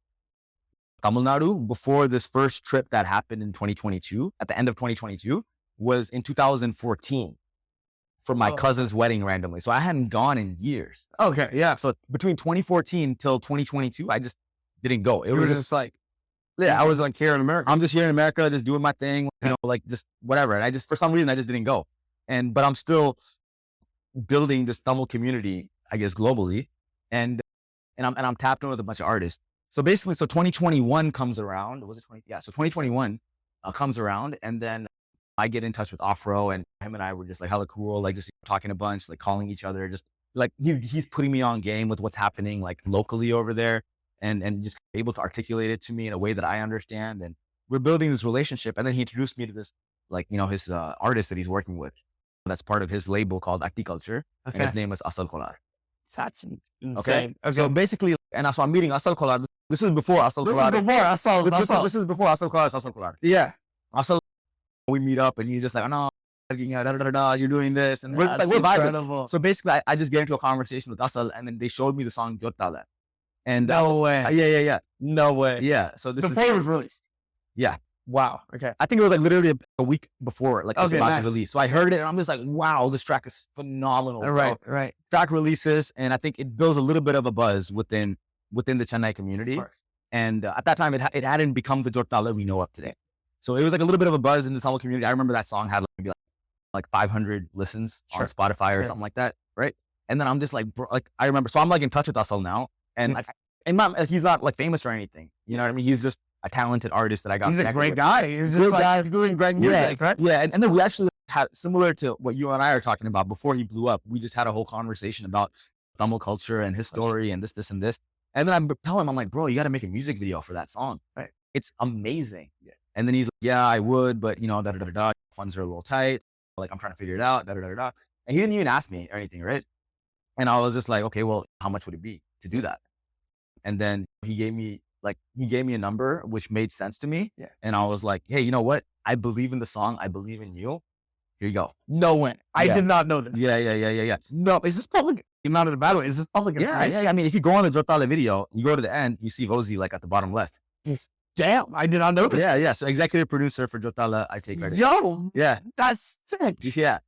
Tamil Nadu before this first trip that happened in 2022, at the end of 2022, was in 2014 for my cousin's wedding randomly. So I hadn't gone in years. Okay, yeah. So between 2014 till 2022, I just didn't go. It was just like, yeah, I was like here in America. I'm just here in America, just doing my thing, like just whatever. And I just, for some reason, I just didn't go. But I'm still building this Tamil community, I guess, globally. And I'm tapped in with a bunch of artists. So basically, 2021 comes around. Was it 20? Yeah. So 2021 comes around, and then I get in touch with Afro, and him and I were just like hella cool, like just talking a bunch, like calling each other, just like he's putting me on game with what's happening like locally over there, and just able to articulate it to me in a way that I understand. And we're building this relationship. And then he introduced me to this, like, his artist that he's working with. That's part of his label called Acticulture. Okay. And his name is Asal Kolar. That's insane. Okay. So basically, and so I'm meeting Asal Kolar. This is before Asal Kolar. This is before Asal Kolar is Asal Kolar. Yeah. Asal, we meet up and he's just like, oh, no, you're doing this. And we're vibing. So basically, I just get into a conversation with Asal, and then they showed me the song Jotala. And no way. Yeah. No way. Yeah. So this before it was released. Yeah. Wow. Okay. I think it was like literally a week before, like it's about to release. So I heard it and I'm just like, wow, this track is phenomenal. Right. Track releases, and I think it builds a little bit of a buzz within the Chennai community. And at that time, it hadn't become the Jortala we know of today. So it was like a little bit of a buzz in the Tamil community. I remember that song had maybe like 500 listens on Spotify or something like that, right? And then I'm just like, bro, like I remember. So I'm like in touch with Asal now, and like, he's not like famous or anything. You know what I mean? He's just a talented artist that I got. He's a great guy. He's just like doing great music, right? Yeah, and then we actually had, similar to what you and I are talking about before he blew up, we just had a whole conversation about Tamil culture and his story and this, and this. And then I'm telling him, I'm like, bro, you got to make a music video for that song. Right. It's amazing. Yeah. And then he's like, yeah, I would, but you know, funds are a little tight. Like, I'm trying to figure it out, And he didn't even ask me or anything, right? And I was just like, okay, well, how much would it be to do that? And then he gave me a number, which made sense to me. Yeah. And I was like, hey, you know what? I believe in the song. I believe in you. Here you go. No way. I did not know this. Yeah. No, is this public? Not in a bad way. Is this public? Yeah. I mean, if you go on the Jotale video, you go to the end, you see Vozhi like at the bottom left. Damn, I did not know this. Yeah. So executive producer for Jotale, I take credit. Yo, yeah, that's sick. Yeah,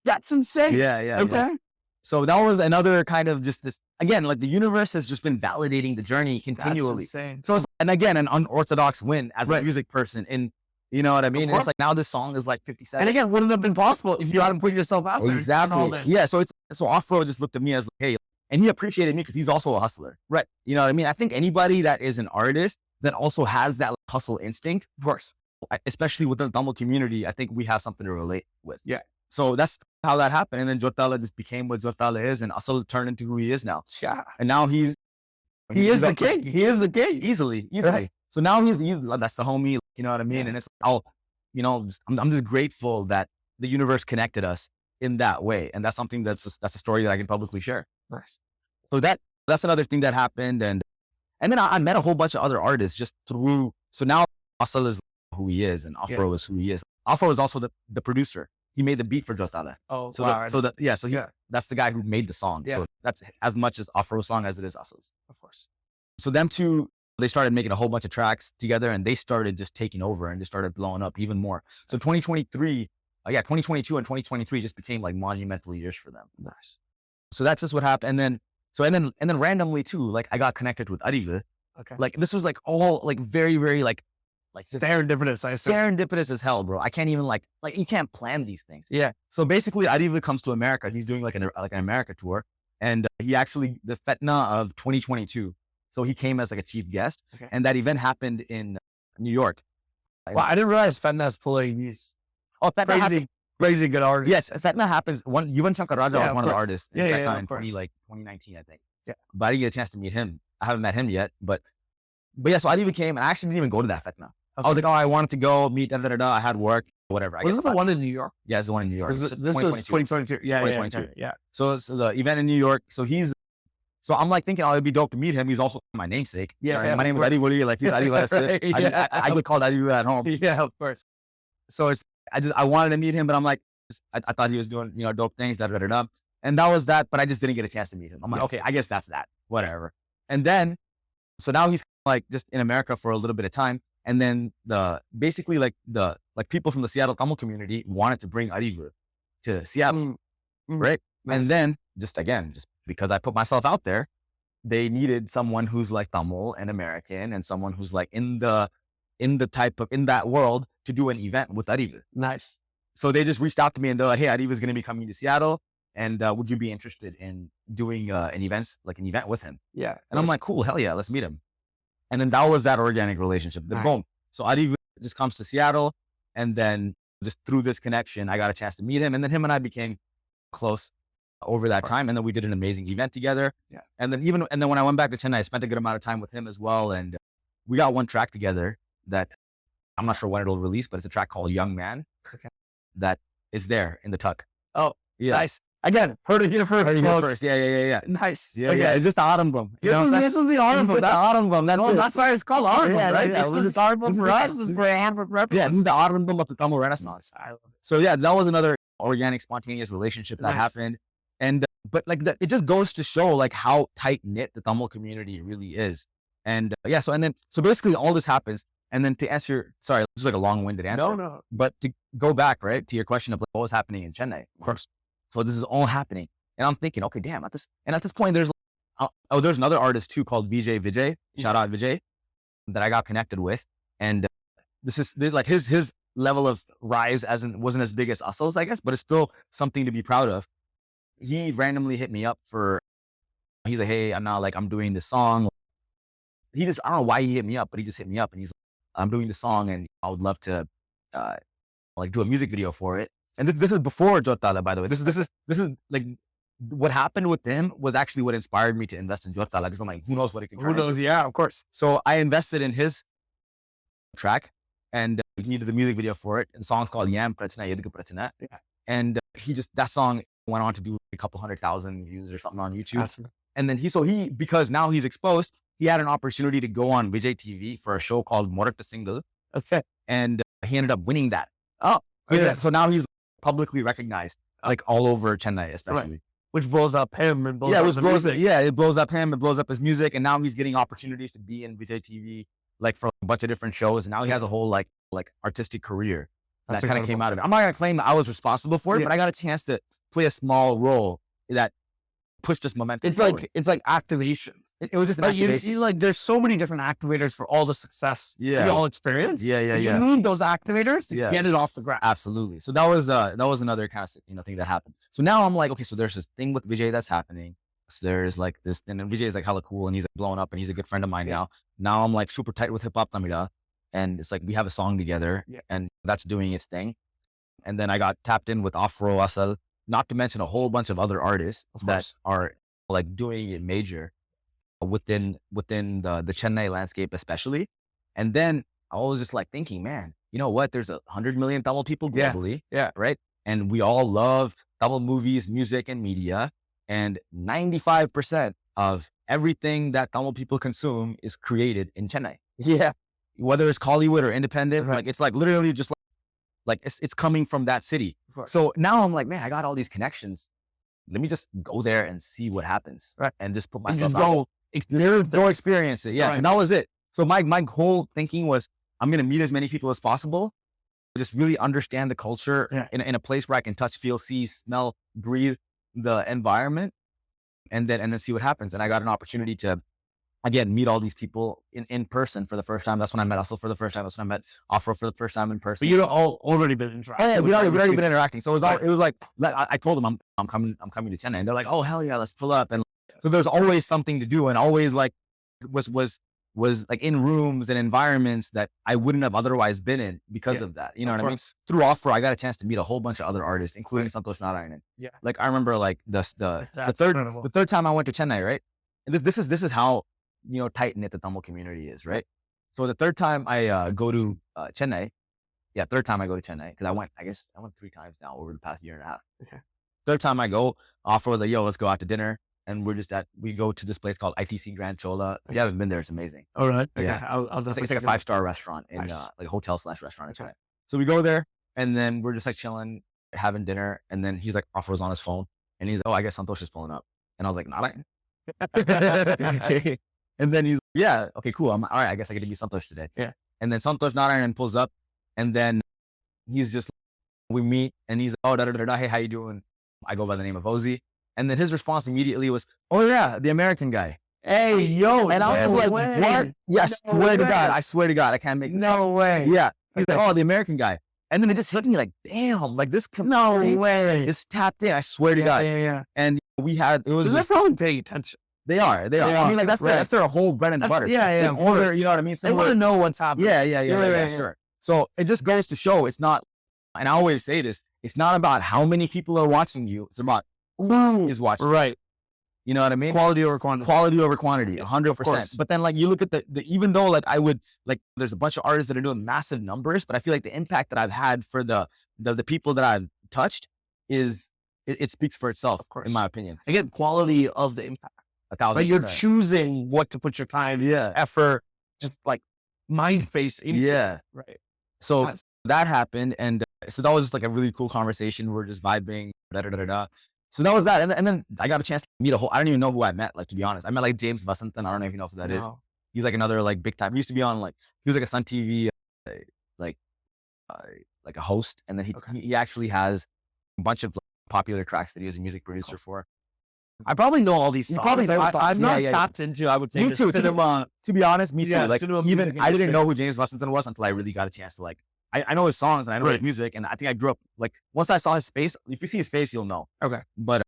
that's insane. Yeah. Okay. Yeah. So that was another kind of just this, again, like the universe has just been validating the journey continually. That's insane. So, and again, an unorthodox win as a music person. And you know what I mean? And it's like now this song is like 57. And again, wouldn't have been possible if you hadn't put yourself out there. Exactly. Yeah. So Afro just looked at me as like, hey, and he appreciated me because he's also a hustler. Right. You know what I mean? I think anybody that is an artist that also has that hustle instinct, of course, especially with the Tamil community, I think we have something to relate with. Yeah. So that's how that happened. And then Jotale just became what Jotale is, and Asal turned into who he is now. Yeah. And now he is the king. He is the king. Easily. Right. So now he's that's the homie, you know what I mean? Yeah. And it's I'm just grateful that the universe connected us in that way. And that's something that's a story that I can publicly share. Nice. So that's another thing that happened. And then I met a whole bunch of other artists just through. So now Asal is who he is, and Afro is who he is. Afro is also the producer. He made the beat for Jotale. Oh, so wow. That's the guy who made the song. Yeah. So that's as much as Afro's song as it is Asal's. Of course. So them two, they started making a whole bunch of tracks together, and they started just taking over, and they started blowing up even more. So 2022 and 2023 just became like monumental years for them. Nice. So that's just what happened. And then randomly too, like I got connected with Arive. Okay. Like this was like all like very, very like serendipitous. Serendipitous as hell, bro. I can't even like you can't plan these things. Yeah. So basically, Arive comes to America. He's doing like an America tour, and he actually the Fetna of 2022. So he came as like a chief guest, and that event happened in New York. Well, I didn't realize Fetna's pulling these crazy good artists. Yes, Fetna happens. Yuvan Shankar Raja was one of the artists in Fetna in 2019, I think. Yeah. But I didn't get a chance to meet him. I haven't met him yet, but yeah, so Arive came, and I actually didn't even go to that Fetna. Okay. I was like, I wanted to go meet, I had work, whatever. Was it the one in New York? Yeah, it's the one in New York. This was 2022. Yeah, 2022. Yeah. So the event in New York. So I'm like thinking, it'd be dope to meet him. He's also my namesake. Yeah. My name is Arive. Like he's Arive. I would call Arive at home. Yeah, of course. So I wanted to meet him, but I'm like, I thought he was doing, dope things, And that was that, but I just didn't get a chance to meet him. I'm like, okay, I guess that's that, whatever. And then, so now he's like just in America for a little bit of time. And then basically people from the Seattle Tamil community wanted to bring Arive to Seattle, right? Nice. And then just because I put myself out there, they needed someone who's like Tamil and American and someone who's like in that world to do an event with Arive. Nice. So they just reached out to me and they're like, hey, Arive is going to be coming to Seattle. And would you be interested in doing an event with him? Yeah. And I'm like, cool, hell yeah, let's meet him. And then that was that organic relationship. Then boom. So Arive just comes to Seattle. And then just through this connection, I got a chance to meet him. And then him and I became close over that time. And then we did an amazing event together. Yeah. And then when I went back to Chennai, I spent a good amount of time with him as well. And we got one track together that I'm not sure when it'll release, but it's a track called Young Man. Okay. That is there in the tuck. Oh, yeah. Nice. Again, heard it here first. Yeah. Nice. Yeah, yeah. It's just the arrambam. This is the arrambam. That's the arrambam. That's why it's called arrambam, right? This is arrambam for us. This is for Hamburg reference. Yeah, this is the arrambam of the Tamil Renaissance. I love it. So yeah, that was another organic, spontaneous relationship that happened. And but like that, it just goes to show like how tight knit the Tamil community really is. And so basically all this happens. And then to answer, sorry, this is like a long-winded answer. No. But to go back, right, to your question of like, what was happening in Chennai, of course. So this is all happening. And I'm thinking, okay, damn, at this point, there's another artist too called Vijay, shout out Vijay, that I got connected with. And this is like his level of rise wasn't as big as Asal's, I guess, but it's still something to be proud of. He randomly hit me up he's like, hey, I'm doing this song. I don't know why he hit me up, but he just hit me up and he's like, I'm doing this song and I would love to do a music video for it. And this is before Jotale, by the way. This is like what happened with him was actually what inspired me to invest in Jota. Like, 'cause I'm like, who knows what it can turn Who knows? into. Yeah, of course. So I invested in his track, and he did the music video for it. And the song's called Yam Prachna Yedhukku Prachna. Yeah. And that song went on to do a couple 100,000 views or something on YouTube. Absolutely. And then because now he's exposed, he had an opportunity to go on Vijay TV for a show called Morakta Single. Okay. And he ended up winning that. Oh, okay. Yeah. So now he's publicly recognized, like all over Chennai, especially. Right. Which blows up him and blows Yeah, up it the blows music. it blows up him, it blows up his music, and now he's getting opportunities to be in Vijay TV, like for a bunch of different shows. And now he has a whole like artistic career That's that kind of came incredible. out of it. I'm not gonna claim that I was responsible for it, Yeah. but I got a chance to play a small role that pushed this momentum. It's forward. like activations. It was just an Like activation. you like there's so many different activators for all the success Yeah. we all experience. Yeah, And you need those activators to Yeah. get it off the ground. Absolutely. So that was another kind of thing that happened. So now I'm like, okay, so there's this thing with Vijay that's happening. So there's like this, and then Vijay is like hella cool, and he's like blowing up, and he's a good friend of mine now. Now I'm like super tight with Hip Hop Tamila, and it's like we have a song together, and that's doing its thing. And then I got tapped in with Afro Asal, not to mention a whole bunch of other artists that are like doing it major within the Chennai landscape, especially. And then I was just like thinking, man, you know what? There's 100 million Tamil people globally, right? And we all love Tamil movies, music, and media. And 95% of everything that Tamil people consume is created in Chennai. Yeah. Whether it's Hollywood or independent, like it's like literally just like it's coming from that city. So now I'm like, man, I got all these connections. Let me just go there and see what happens, and just put myself out there. Go experience it. Yeah. So that was it. So my whole thinking was, I'm gonna meet as many people as possible, just really understand the culture in a place where I can touch, feel, see, smell, breathe the environment, and then see what happens. And I got an opportunity to again meet all these people in person for the first time. That's when I met Hustle for the first time. That's when I met Afro for the first time in person. But you'd all already been interacting. Yeah, we'd already been interacting. So it was like I told them I'm coming to Chennai, and they're like, oh hell yeah, let's pull up. And so there's always something to do, and always like was like in rooms and environments that I wouldn't have otherwise been in because of that. You know what I mean? Through Afro, I got a chance to meet a whole bunch of other artists, including Santosh Narayanan. Yeah. Like I remember like the third time I went to Chennai, right? And this is how tight knit the Tamil community is, right? So the third time I go to Chennai, third time I go to Chennai, because I went 3 times now over the past year and a half. Okay. Third time I go, Afro was like, yo, let's go out to dinner. And we go to this place called ITC Grand Chola. If you haven't been there, it's amazing. All right. Yeah. It's like a 5-star restaurant in like a hotel/restaurant in Chennai. So we go there, and then we're just like chilling, having dinner. And then he's like, Afro's on his phone, and he's like, oh, I guess Santosh is pulling up. And I was like, nah. And then he's like, yeah, okay, cool. All right, I guess I get to be Santosh today. Yeah. And then Santosh Narayanan pulls up, and then he's just, we meet, and he's like, oh, hey, how you doing? I go by the name of Vozhi. And then his response immediately was, oh yeah, the American guy. Hey, yo. And I was like, what? Yeah, I swear to God, I can't make this up. way. Yeah. He's like, oh, the American guy. And then it just hit me like, damn, like this way. It's tapped in. I swear to God. Yeah. And it was they're probably paying attention. They are. I mean, like that's their whole bread and butter. Yeah. Order, you know what I mean? They want to know what's happening. Yeah, sure. So it just goes to show it's not, and I always say this, it's not about how many people are watching you. It's about who is watching. Right. You know what I mean? Quality over quantity. 100%. But then like you look at the even though like I would like there's a bunch of artists that are doing massive numbers, but I feel like the impact that I've had for the people that I've touched is it speaks for itself, of course, in my opinion. Again, quality of the impact. 1,000%. But you're choosing what to put your time, effort, just like mind space into. Yeah. Right. So that happened, and so that was just like a really cool conversation. We're just vibing, So that was that, and then I got a chance to meet I don't even know who I met. Like, to be honest, I met like James Vasantan. I don't know if you know who that is. He's like another like big time. He used to be on he was like a Sun TV like a host, and then he actually has a bunch of popular tracks that he was a music producer for. I probably know all these songs. I'm not tapped into, I would say, me too. Cinema. To be honest, me too. Like even I didn't know who James Vasantan was until I really got a chance to I know his songs and I know his music, and I think I grew up once I saw his face. If you see his face, you'll know. Okay. But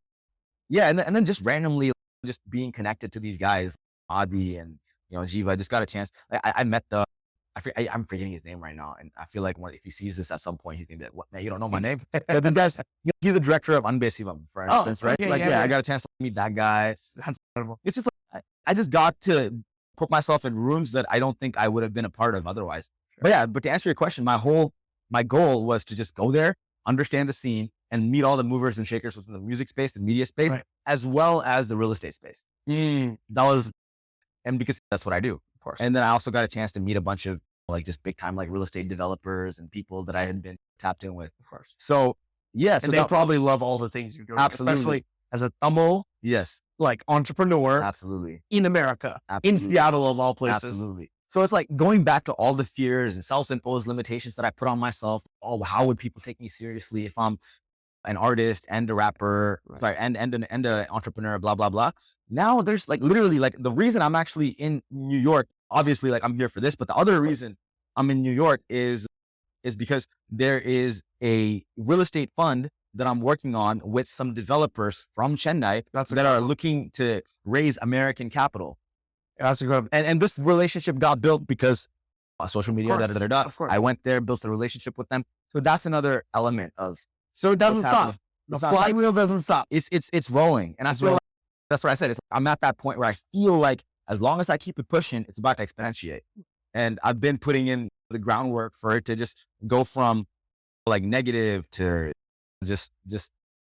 and then just randomly just being connected to these guys, Adi and Jiva, I just got a chance. I I'm forgetting his name right now. And I feel like if he sees this at some point, he's going to be like, what, man, you don't know my name? But this guy's, he's the director of Unbasivam, for instance, right? Okay, like, I got a chance to meet that guy. That's incredible. It's just like, I just got to put myself in rooms that I don't think I would have been a part of otherwise. Sure. But to answer your question, my goal was to just go there, understand the scene, and meet all the movers and shakers within the music space, the media space, as well as the real estate space. And because that's what I do, of course. And then I also got a chance to meet a bunch of like just big time, like real estate developers and people that I had been tapped in with, of course. So yeah. So they probably love all the things you're doing, especially as a Tamil, like entrepreneur, absolutely, in America, in Seattle of all places. Absolutely. So it's like going back to all the fears and self-imposed limitations that I put on myself. Oh, how would people take me seriously if I'm an artist and a rapper, and an entrepreneur, blah, blah, blah. Now there's like literally like the reason I'm actually in New York, obviously like I'm here for this, but the other reason I'm in New York is because there is a real estate fund that I'm working on with some developers from Chennai that are looking to raise American capital. That's incredible. And this relationship got built because social media, I went there, built a relationship with them. So that's another element of. So it doesn't stop. The flywheel doesn't stop. It's rolling. And I feel like that's what I said. I'm at that point where I feel like as long as I keep it pushing, it's about to exponentiate. And I've been putting in the groundwork for it to just go from like negative to just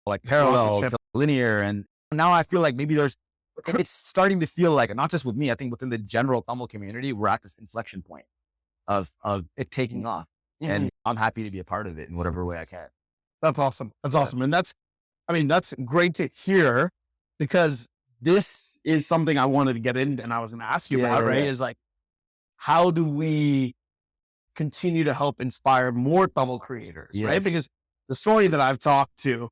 like parallel to linear. And now I feel like maybe it's starting to feel like, not just with me, I think within the general Tamil community, we're at this inflection point of it taking off. And I'm happy to be a part of it in whatever way I can. That's awesome. That's awesome. And that's great to hear, because this is something I wanted to get in and I was going to ask you about, right? Is like, how do we continue to help inspire more Tamil creators, right? Because the story that I've talked to,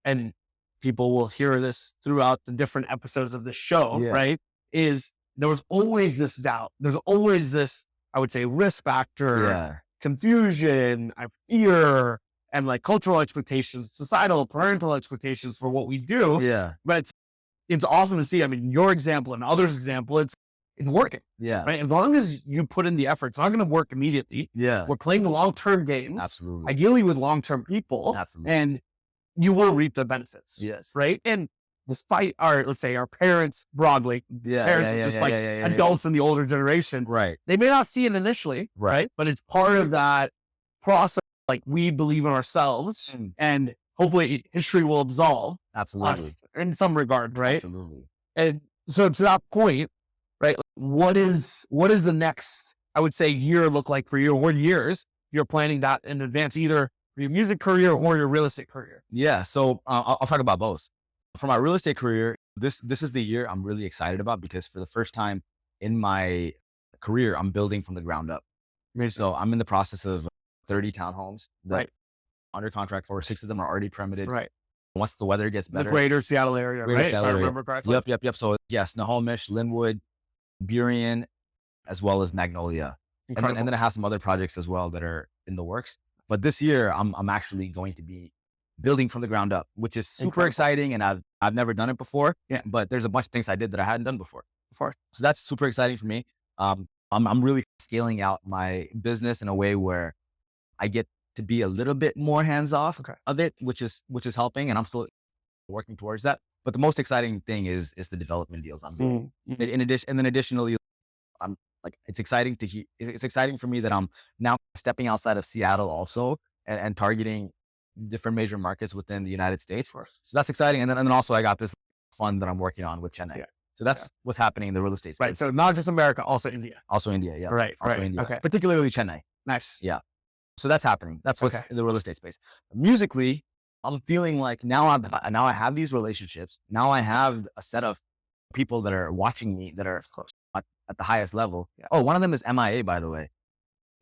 and people will hear this throughout the different episodes of the show, right? Is there was always this doubt. There's always this, I would say, risk factor, confusion, fear, and like cultural expectations, societal, parental expectations for what we do. Yeah. But it's awesome to see. I mean, your example and others' example, it's working. Yeah. Right. As long as you put in the effort, it's not going to work immediately. Yeah. We're playing long-term games. Absolutely. Ideally with long-term people. Absolutely. And you will reap the benefits. Yes. Right. And despite let's say our parents broadly, adults in the older generation, right? They may not see it initially, right? But it's part of that process. Like, we believe in ourselves, and hopefully history will absolve us in some regard, right? Absolutely. And so to that point, right? What is the next, I would say, year look like for you, or years you're planning that in advance, either for your music career or your real estate career? Yeah. So I'll talk about both. For my real estate career, this is the year I'm really excited about, because for the first time in my career, I'm building from the ground up. So I'm in the process of 30 townhomes that under contract for. 6 of them are already permitted. Right. Once the weather gets better. The greater Seattle area, right? If I remember correctly. Yep. So yes, Snohomish, Linwood, Burien, as well as Magnolia. And then I have some other projects as well that are in the works. But this year I'm actually going to be building from the ground up, which is super exciting. And I've never done it before. Yeah. But there's a bunch of things I did that I hadn't done before. So that's super exciting for me. I'm really scaling out my business in a way where I get to be a little bit more hands off of it, which is helping, and I'm still working towards that. But the most exciting thing is the development deals I'm doing. Additionally, I'm like, it's exciting for me that I'm now stepping outside of Seattle also, and targeting different major markets within the United States. So that's exciting. And then also I got this fund that I'm working on with Chennai. So that's what's happening in the real estate space. Right. So not just America, also India. Yeah. Right. India. Okay. Particularly Chennai. Nice. Yeah. So that's happening. That's what's in the real estate space. Musically, I'm feeling like now I have these relationships. Now I have a set of people that are watching me that are at the highest level. Yeah. Oh, one of them is MIA, by the way.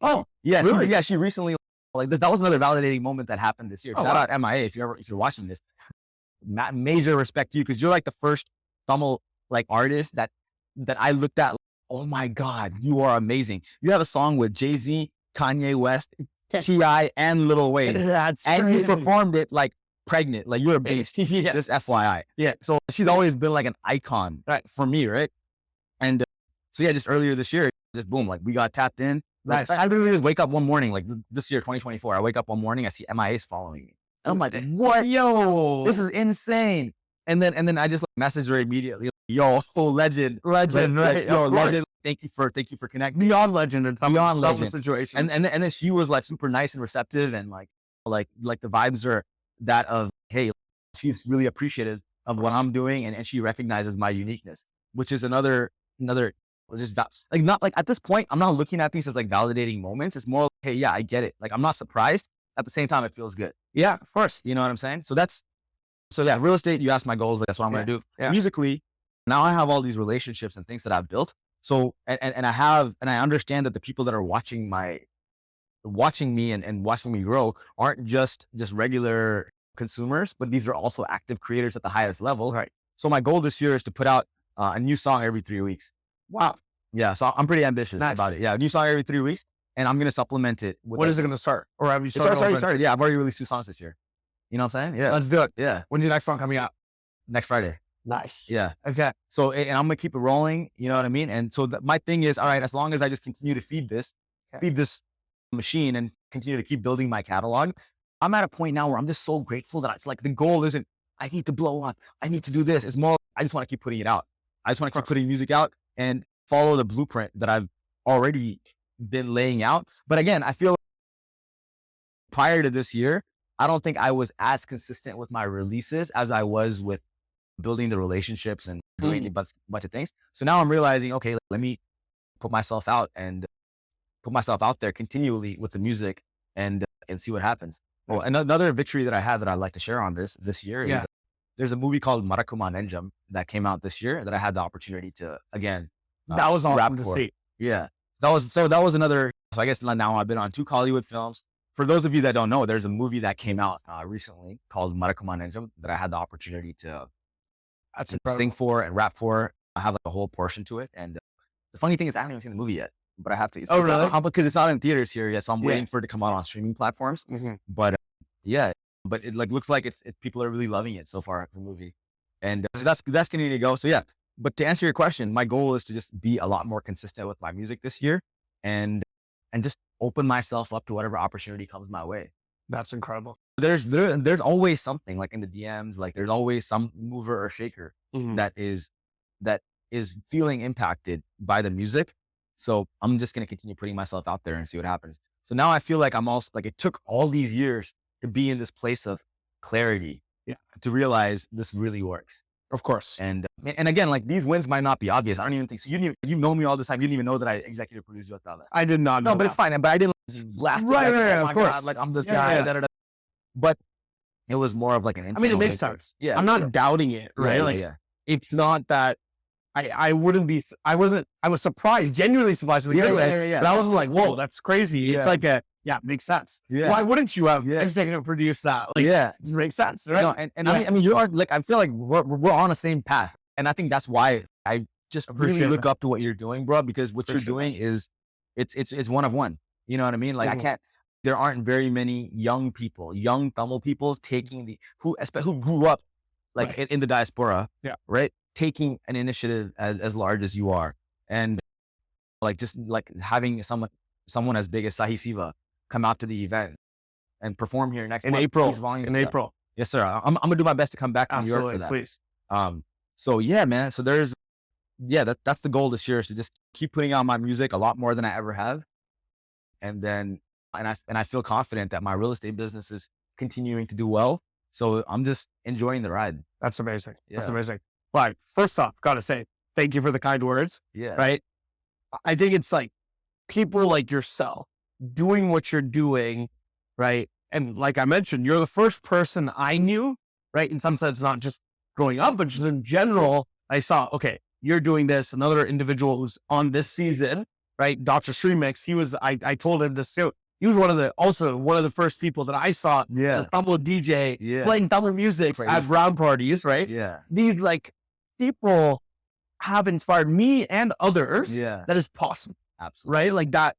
Oh, yeah. Really? She recently, like this, that was another validating moment that happened this year. Shout out MIA if you're watching this. Major respect to you, because you're like the first Tamil like artist that I looked at. Oh my God, you are amazing. You have a song with Jay-Z, Kanye West, T.I., and Lil Wayne. That's and crazy. You performed it like pregnant, like you're a beast. Just FYI. Yeah. So she's always been like an icon for me, right? And so just earlier this year, just boom, like we got tapped in. Nice. I literally just wake up one morning, like this year, 2024. I wake up one morning, I see MIA's following me. And I'm like, what? Yo, This is insane. And then I just like message her immediately. Yo, legend, right? Yo, legend. Thank you for connecting. Beyond legend and beyond legend situations. And then she was like super nice and receptive, and like the vibes are that of, hey, she's really appreciative of what I'm doing, and she recognizes my uniqueness, which is another just like, not like at this point, I'm not looking at these as like validating moments. It's more like, hey, yeah, I get it. Like, I'm not surprised. At the same time, it feels good. Yeah, of course. You know what I'm saying? So yeah, real estate, you asked my goals. Like, that's what I'm going to do. Yeah. Musically, now I have all these relationships and things that I've built. So, and I understand that the people that are watching me and watching me grow aren't just regular consumers, but these are also active creators at the highest level. Right. So my goal this year is to put out a new song every 3 weeks. Wow. Yeah. So I'm pretty ambitious about it. Yeah. A new song every 3 weeks. And I'm going to supplement it with. When is it going to start? Or have you started? It's started. Yeah. I've already released 2 songs this year. You know what I'm saying? Yeah. Let's do it. Yeah. When's your next song coming out? Next Friday. Nice. Yeah. Okay. So, and I'm going to keep it rolling. You know what I mean? And so my thing is, all right, as long as I just continue to feed this machine and continue to keep building my catalog, I'm at a point now where I'm just so grateful that it's like, the goal isn't, I need to blow up, I need to do this. It's more, I just want to keep putting it out. I just want to keep putting music out and follow the blueprint that I've already been laying out. But again, I feel like prior to this year, I don't think I was as consistent with my releases as I was with building the relationships and doing a bunch of things. So now I'm realizing, okay, let me put myself out and put myself out there continually with the music and see what happens. Well, another victory that I had that I'd like to share on this year is there's a movie called Marakuma Nenjam that came out this year that I had the opportunity to, again, that was awesome to for. see. Yeah. That was another, so I guess now I've been on 2 Hollywood films. For those of you that don't know, there's a movie that came out recently called Marakuma Nenjam that I had the opportunity to sing for and rap for. I have like a whole portion to it. And the funny thing is I haven't even seen the movie yet, but I have to. Oh, really? Because it's not in theaters here yet. So I'm waiting for it to come out on streaming platforms. Mm-hmm. But but it like looks like people are really loving it so far, the movie. And so that's continuing to go. So yeah, but to answer your question, my goal is to just be a lot more consistent with my music this year and just open myself up to whatever opportunity comes my way. That's incredible. There's always something like in the DMs, like there's always some mover or shaker that is feeling impacted by the music. So I'm just going to continue putting myself out there and see what happens. So now I feel like I'm also like, it took all these years to be in this place of clarity, to realize this really works. Of course. And again, like these wins might not be obvious. I don't even think so. You know me all this time. You didn't even know that I executive produced your Tala. I did not know. No, but it's fine. But I didn't blast it. Right, oh of course. God, like I'm this guy. Da, da, da. But it was more of like an internal. I mean, it makes sense. Yeah. I'm not doubting it, right? It's not that I was surprised, genuinely surprised. But I wasn't like, whoa, that's crazy. It's like it makes sense. Yeah. Why wouldn't you have executive produce that? Like, it just makes sense, right? No, and I mean, you are like, I feel like we're on the same path. And I think that's why I just really look up to what you're doing, bro, because what you're doing is, it's one of one. You know what I mean? Like there aren't very many young Tamil people taking who grew up like in the diaspora, right? Taking an initiative as large as you are. And like, just like having someone as big as Sahi Siva come out to the event and perform here next month. In April. Yes, sir. I'm going to do my best to come back to New York for that. Please. So yeah, man. So that's the goal this year, is to just keep putting out my music a lot more than I ever have. And then, I feel confident that my real estate business is continuing to do well. So I'm just enjoying the ride. That's amazing. Yeah. That's amazing. But first off, gotta say, thank you for the kind words. Yeah. Right. I think it's like people like yourself doing what you're doing. Right. And like I mentioned, you're the first person I knew, right? In some sense, not just growing up, but just in general, I saw, okay, you're doing this. Another individual who's on this season, right? Dr. Shremix, I told him this too. He was one of the first people that I saw, the Tamil DJ playing Tamil music at round parties, right? Yeah. These like people have inspired me and others that is possible. Absolutely. Right? Like that.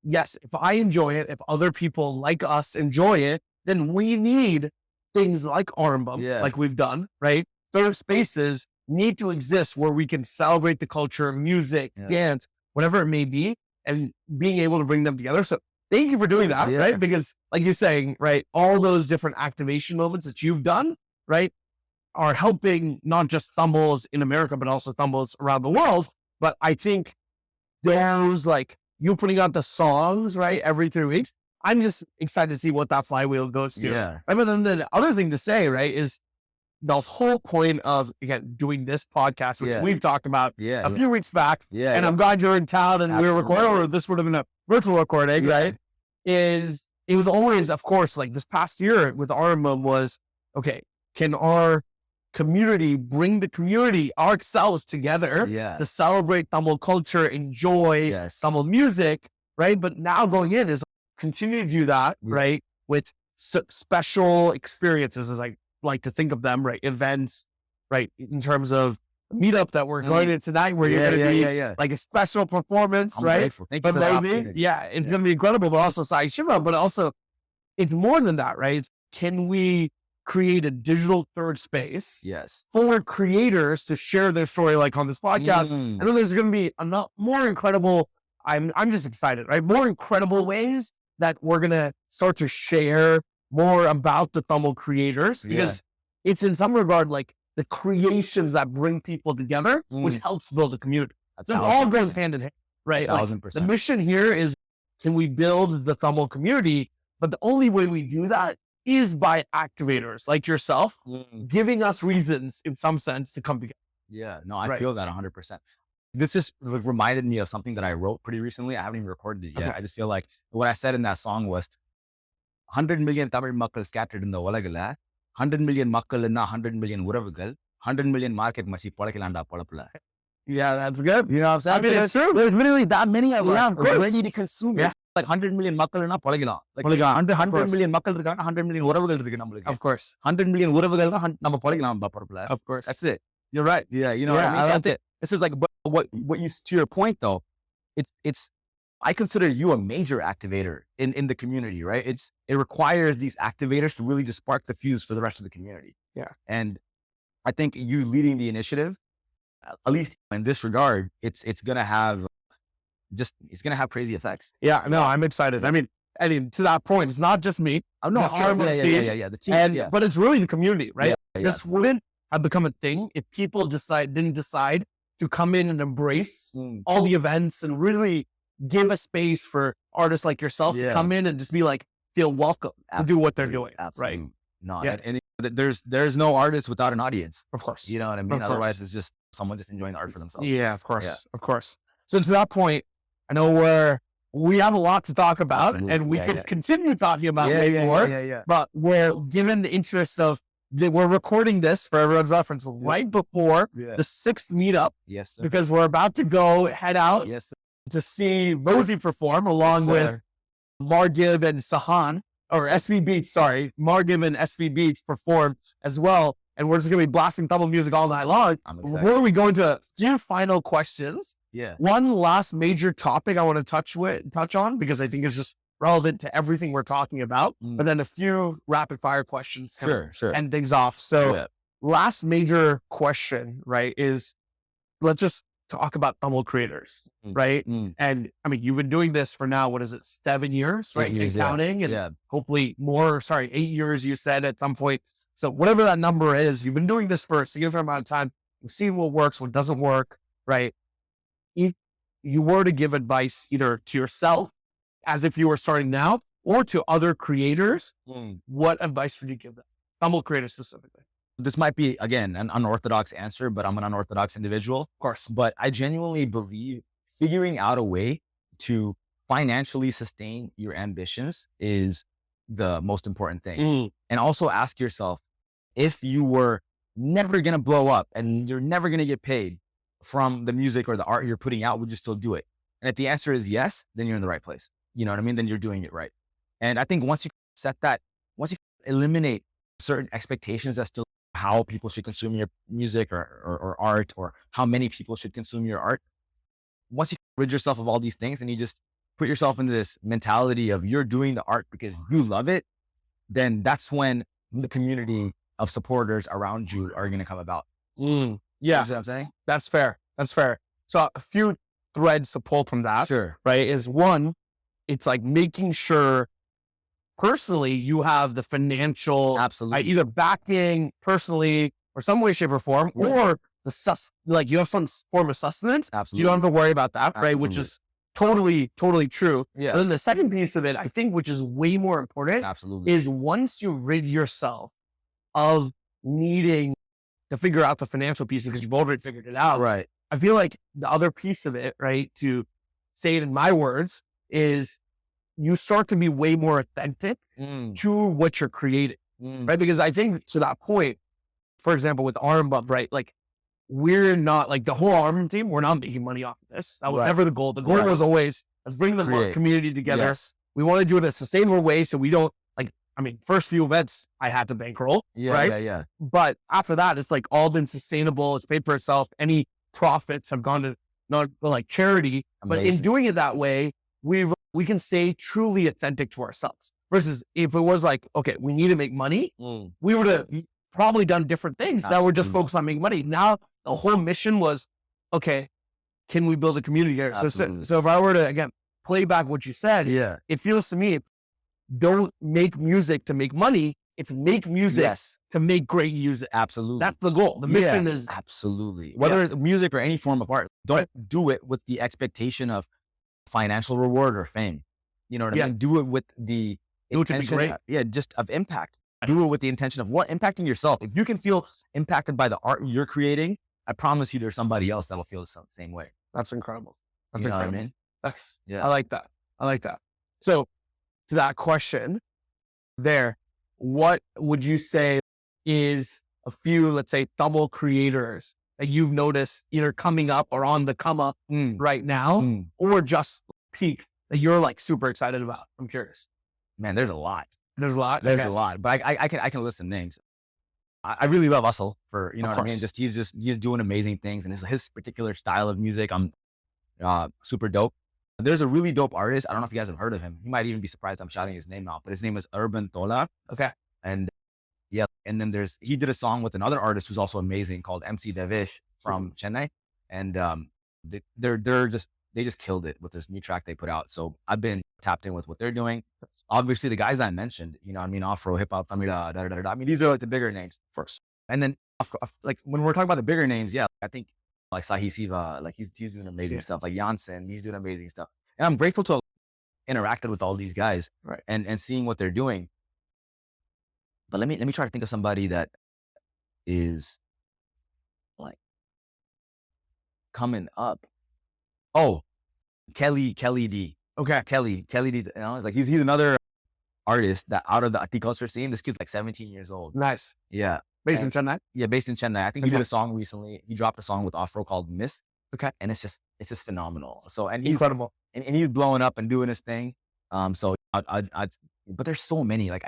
Yes. If I enjoy it, if other people like us enjoy it, then we need things like arrambam, like we've done, right? Third spaces need to exist where we can celebrate the culture, music, dance, whatever it may be. and being able to bring them together. So thank you for doing that, right? Because like you're saying, right, all those different activation moments that you've done, right, are helping not just Thumbos in America, but also Thumbos around the world. But I think those, like you putting out the songs, right, every 3 weeks, I'm just excited to see what that flywheel goes to. Yeah. Right? But then the other thing to say, right, is the whole point of, again, doing this podcast, which we've talked about a few weeks back, and I'm glad you're in town and we were recording, or this would have been a virtual recording, right? Is it was always, of course, like this past year with arrambam was, okay, can our community bring the community, ourselves together to celebrate Tamil culture, enjoy Tamil music, right? But now going in is continue to do that, right? With special experiences, as I like to think of them, right? Events, right? In terms of meetup that we're going to tonight, where you're going to be like a special performance, I'm right? grateful. Thank you for the opportunity. It's going to be incredible, but also Sai Shiva, but also it's more than that, right? Can we create a digital third space for creators to share their story, like on this podcast? I know there's going to be a more incredible, I'm just excited, right? More incredible ways that we're going to start to share more about the Tamil creators, because it's in some regard like the creations that bring people together, which helps build a community. So it all goes hand in hand, right? 1000%. The mission here is, can we build the Tamil community? But the only way we do that is by activators like yourself, giving us reasons in some sense to come together. Yeah, no, I feel that 100%. This just reminded me of something that I wrote pretty recently. I haven't even recorded it yet. I just feel like what I said in that song was 100 million Tamil makkal scattered in the உலகுல 100 million மக்கள் and 100 million உறவுகள் 100 million market மச்சி பொழைக்கலாம்டா பொழப்புல. Yeah, that's good. You know what I'm saying? I mean, it's true. There's literally that many of us ready to consume it. Like 100 million மக்கள்னா பொழைக்கலாம். Like 100 million மக்கள் இருக்காங்க, 100 million உறவுகள் இருக்கு நம்மளுக்கு. Of course. 100 million உறவுகள் தான் நம்ம பொழைக்கலாம் பொழப்புல. Of course. That's it. You're right. Yeah, you know what I mean? So this is like, but what you, to your point though, it's I consider you a major activator in the community, right? It requires these activators to really just spark the fuse for the rest of the community. Yeah. And I think you leading the initiative, at least in this regard, it's gonna have crazy effects. Yeah, no, I'm excited. I mean, to that point, it's not just me. Oh no, the team, but it's really the community, right? This wouldn't have become a thing if people didn't decide to come in and embrace all the events and really give a space for artists like yourself to come in and just be like, feel welcome to do what they're doing. Absolutely. Right? No, and there's no artist without an audience. Of course. You know what I mean? Otherwise it's just someone just enjoying the art for themselves. Yeah, of course. Yeah. Of course. So to that point, I know we have a lot to talk about, and we could continue talking about more. But we're given the interest of, we're recording this for everyone's reference right before the 6th meetup. Yes, sir. Because we're about to head out to see Vozhi perform along with Margib and Sahan, or SV Beats, sorry. Margib and SV Beats perform as well. And we're just going to be blasting Tamil music all night long. Before we go into a few final questions, one last major topic I want to touch on, because I think it's just relevant to everything we're talking about, but then a few rapid fire questions to end things off. So last major question, right, is let's just talk about Tamil creators, right? And I mean, you've been doing this for now, what is it, 7 years, right? 8 years, counting, and hopefully more, 8 years you said at some point. So whatever that number is, you've been doing this for a significant amount of time. You've seen what works, what doesn't work, right? If you were to give advice either to yourself, as if you were starting now, or to other creators, what advice would you give them? Tamil creators specifically. This might be, again, an unorthodox answer, but I'm an unorthodox individual. Of course. But I genuinely believe figuring out a way to financially sustain your ambitions is the most important thing. And also ask yourself, if you were never going to blow up and you're never going to get paid from the music or the art you're putting out, would you still do it? And if the answer is yes, then you're in the right place. You know what I mean? Then you're doing it right. And I think once you set that, once you eliminate certain expectations as to how people should consume your music or art, or how many people should consume your art, once you rid yourself of all these things and you just put yourself into this mentality of you're doing the art because you love it, then that's when the community of supporters around you are going to come about. Yeah. You know what I'm saying? That's fair. So a few threads to pull from that, Sure. right, is one, it's like making sure personally you have the financial, Absolutely. either backing personally or some way, shape, or form, or like you have some form of sustenance. Absolutely. You don't have to worry about that, right? Which is totally true. Yeah. And then the second piece of it, I think, which is way more important, Absolutely. is once you rid yourself of needing to figure out the financial piece because you've already figured it out. Right. I feel like the other piece of it, right, to say it in my words, is you start to be way more authentic to what you're creating, right? Because I think to that point, for example, with arrambam, right, like we're not like the whole arrambam team, we're not making money off of this. That was never the goal. The goal was always, let's bring the community together. Yes. We want to do it in a sustainable way so we don't, first few events I had to bankroll, right? Yeah. But after that, it's like all been sustainable. It's paid for itself. Any profits have gone to not like charity, but in doing it that way, we can stay truly authentic to ourselves. Versus if it was like, okay, we need to make money, we would have probably done different things that were just focused on making money. Now the whole mission was, okay, can we build a community here? So if I were to again play back what you said, it feels to me, don't make music to make money. It's make music to make great music. Absolutely. That's the goal. The mission is absolutely. Whether it's music or any form of art, don't do it with the expectation of financial reward or fame. You know what I mean? Do it with the intention, just of impact. Do it with the intention of what? Impacting yourself. If you can feel impacted by the art you're creating, I promise you there's somebody else that'll feel the same way. That's incredible. You know what I mean? That's, I like that. So to that question there, what would you say is a few, let's say, Tamil creators that you've noticed either coming up or on the come up right now, or just peak that you're like super excited about? I'm curious. Man, there's a lot. There's a lot. There's a lot, but I can list some names. I really love Hustle for, you know what I mean? He's doing amazing things, and his particular style of music, I'm super dope. There's a really dope artist. I don't know if you guys have heard of him. He might even be surprised I'm shouting his name out, but his name is Urban Tola. Okay. And and then he did a song with another artist who's also amazing called MC Devish from Chennai. And they just killed it with this new track they put out. So I've been tapped in with what they're doing. Obviously the guys I mentioned, you know what I mean? Afro, hip hop, Tamila, I mean, these are like the bigger names first. And then like when we're talking about the bigger names, I think like Sahi Siva, like he's doing amazing stuff. Like Janssen, he's doing amazing stuff. And I'm grateful to have interacted with all these guys, and seeing what they're doing. But let me try to think of somebody that is like coming up. Oh, Kelly D. Okay. Kelly D. You know, like he's another artist that out of the Ati culture scene. This kid's like 17 years old. Nice. Yeah. Based in Chennai? Yeah, based in Chennai. I think he did a song recently. He dropped a song with Afro called Miss. Okay. And it's just phenomenal. So, and he's incredible. And he's blowing up and doing his thing. So but there's so many, like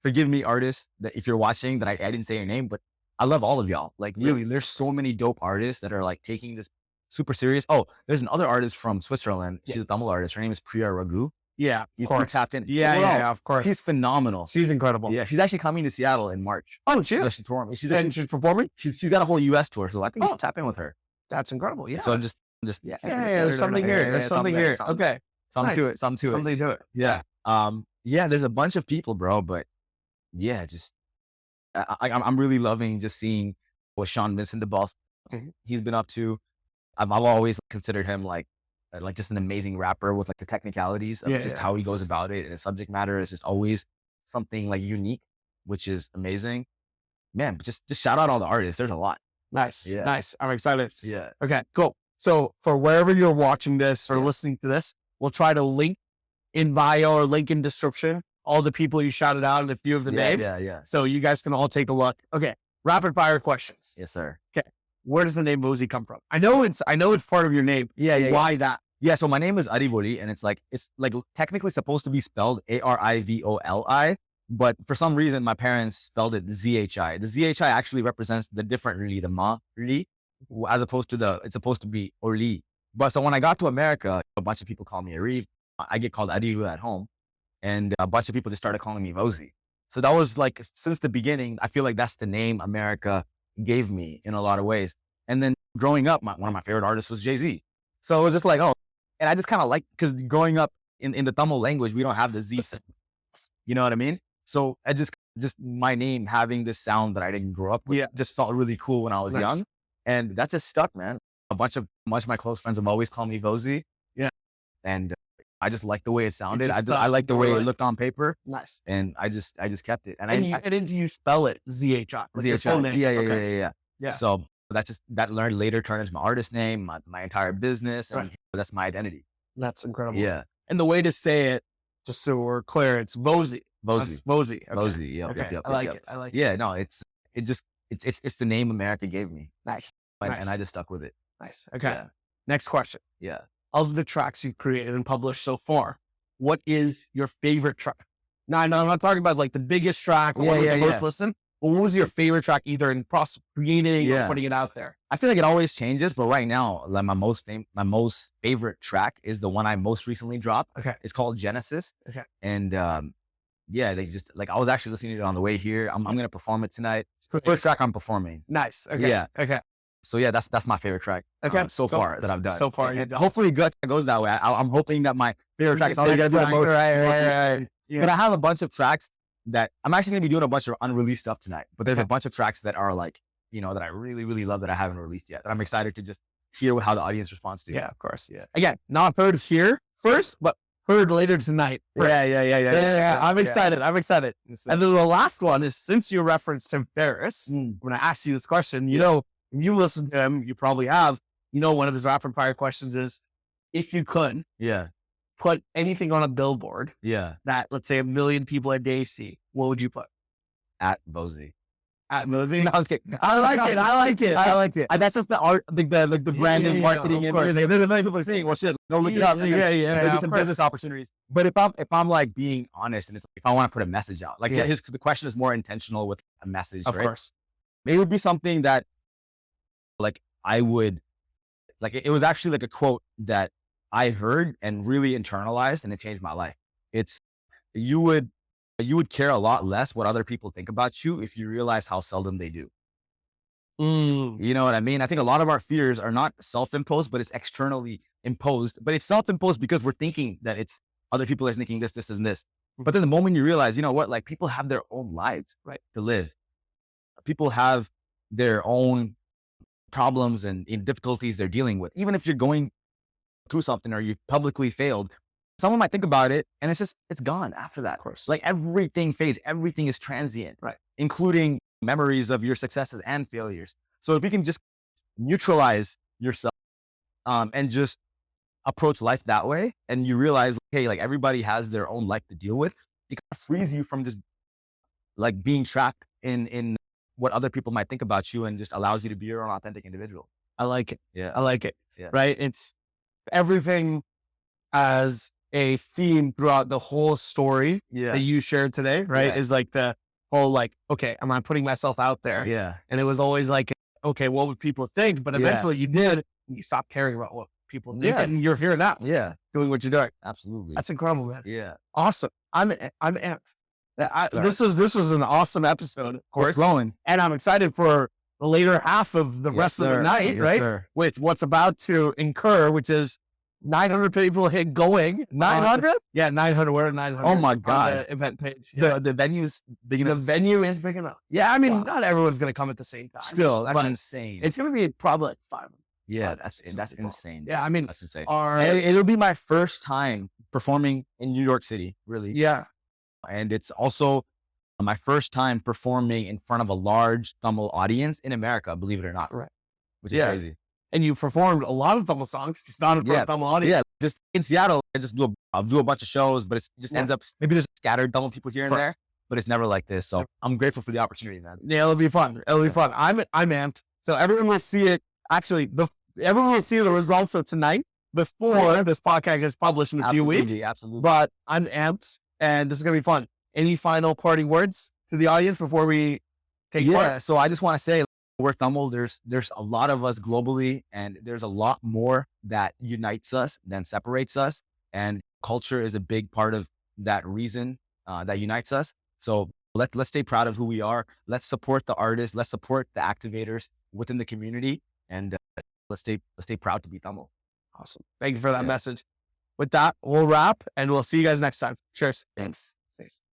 forgive me artists that if you're watching that I didn't say your name, but I love all of y'all. Like really, there's so many dope artists that are like taking this super serious. Oh, there's another artist from Switzerland. She's a Tamil artist. Her name is Priya Raghu. Yeah, of course. Tapped in. Yeah, of course. She's phenomenal. She's incredible. Yeah, she's actually coming to Seattle in March. Oh, she is? She's performing. She's performing? She's got a whole US tour, so I think you should tap in with her. That's incredible. Yeah. So I'm just there's something here. There's something here. Okay. Something to it. Something to it. Yeah. There's a bunch of people, bro, but just I'm really loving just seeing what Sean Vincent the Boss he's been up to. I've always considered him like just an amazing rapper with like the technicalities of just how he goes about it, and his subject matter is just always something like unique, which is amazing. Man, but just shout out all the artists. There's a lot. Nice. Nice. I'm excited. Yeah. Okay, cool. So for wherever you're watching this or listening to this, we'll try to link in bio or link in description all the people you shouted out and a few of the names. Yeah. So you guys can all take a look. Okay. Rapid fire questions. Yes, sir. Okay. Where does the name Vozhi come from? I know it's part of your name. Yeah. Why that? Yeah. So my name is Arivoli, and it's like technically supposed to be spelled Arivoli, but for some reason my parents spelled it ZHI. The ZHI actually represents the different Li, the Ma Li, as opposed to it's supposed to be Orli. But so when I got to America, a bunch of people call me Ariv. I get called Ariv at home, and a bunch of people just started calling me Vozhi. So that was like, since the beginning, I feel like that's the name America gave me in a lot of ways. And then growing up, one of my favorite artists was Jay-Z. So it was just like, oh, and I just kind of like, because growing up in the Tamil language, we don't have the Z sound. You know what I mean? So I just my name having this sound that I didn't grow up with just felt really cool when I was young. And that just stuck, man. A bunch of my close friends have always called me Vozhi. Yeah. And I just like the way it sounded. I like the way it looked on paper. Nice. And I just kept it. And did you spell it ZHI? Like ZHI. Yeah. Yeah. So that learned later turned into my artist name, my entire business, and that's my identity. That's incredible. Yeah. And the way to say it, just so we're clear, it's Vozhi. Vozhi. Vozhi. Okay. Vozhi. Yep. Okay. Yep. I like it. I like it. Yeah. No, it's the name America gave me. Nice. And I just stuck with it. Nice. Okay. Yeah. Next question. Yeah. Of the tracks you created and published so far, what is your favorite track? No, I'm not talking about like the biggest track or the most listened. But what was your favorite track, either in process of creating or putting it out there? I feel like it always changes, but right now, like my most favorite track is the one I most recently dropped. Okay. It's called Genesis. Okay. And they just like, I was actually listening to it on the way here. I'm gonna perform it tonight. It's the first track I'm performing. Nice. Okay. Yeah. Okay. So yeah, that's my favorite track. Okay. So far that I've done. So far, and hopefully good goes that way. I'm hoping that my favorite track is always gonna be the most. Right. Yeah. But I have a bunch of tracks that I'm actually gonna be doing a bunch of unreleased stuff tonight. But there's a bunch of tracks that are like, that I really, really love that I haven't released yet. That I'm excited to just hear how the audience responds to. Yeah, of course. Yeah. Again, not heard here first, but heard later tonight. First. Yeah. I'm excited. I'm excited. And then the last one is, since you referenced Tim Ferriss, when I asked you this question, if you listen to him, you probably have, one of his rapid fire questions is, if you could put anything on a billboard that, let's say, 1 million people a day see, what would you put? At Vozhi. At Vozhi? No, I was kidding. I like it. That's just the art, the branding, marketing, and music. There's many people saying, well, shit, go look it up. Maybe some business opportunities. But if I'm like being honest, and it's if I want to put a message out, like the question is more intentional with a message, of course. It would be something that, like, I would, like, it was actually like a quote that I heard and really internalized, and it changed my life. It's, you would care a lot less what other people think about you if you realize how seldom they do. You know what I mean? I think a lot of our fears are not self-imposed, but it's externally imposed. But it's self-imposed because we're thinking that it's other people are thinking this, and this. But then the moment you realize, like, people have their own lives to live. People have their own problems and difficulties they're dealing with. Even if you're going through something or you publicly failed, someone might think about it and it's gone after that. Of course. Like, everything fades, everything is transient, including memories of your successes and failures. So if you can just neutralize yourself and just approach life that way, and you realize, hey, like, everybody has their own life to deal with, it kind of frees you from just like being trapped in what other people might think about you, and just allows you to be your own authentic individual. I like it. Yeah. I like it. Yeah. Right. It's everything as a theme throughout the whole story that you shared today, right? Is like the whole, like, okay, am I putting myself out there? Yeah. And it was always like, okay, what would people think? But eventually you did, and you stopped caring about what people think, and you're here now. Yeah. Doing what you're doing. Absolutely. That's incredible, man. Yeah. Awesome. I'm amped. This was an awesome episode, of course. Growing. And I'm excited for the later half of the rest of the night, right? Sir. With what's about to incur, which is 900 people hit going. 900? Yeah, 900. We're at 900. Oh my God. On the event page. The venue's big enough. The venue is big enough. Yeah, I mean, not everyone's going to come at the same time. Still, that's insane. It's going to be probably like 500. Yeah, that's insane. Yeah, I mean, that's insane. It'll be my first time performing in New York City, really. Yeah. And it's also my first time performing in front of a large Tamil audience in America, believe it or not. Right. Which is crazy. And you performed a lot of Tamil songs. Just not in front of Tamil audience. Yeah, just in Seattle, I'll do a bunch of shows, but it just ends up, maybe there's scattered Tamil people here and there, but it's never like this. So I'm grateful for the opportunity, man. Yeah, it'll be fun. It'll be fun. I'm amped. So everyone will see it. Actually, everyone will see the results of tonight before this podcast gets published in a few weeks. Absolutely. But I'm amped, and this is going to be fun. Any final parting words to the audience before we take part? So I just want to say, we're Tamil. There's a lot of us globally, and there's a lot more that unites us than separates us. And culture is a big part of that reason that unites us. So let's stay proud of who we are. Let's support the artists. Let's support the activators within the community, and let's stay proud to be Tamil. Awesome. Thank you for that message. With that, we'll wrap and we'll see you guys next time. Cheers. Thanks.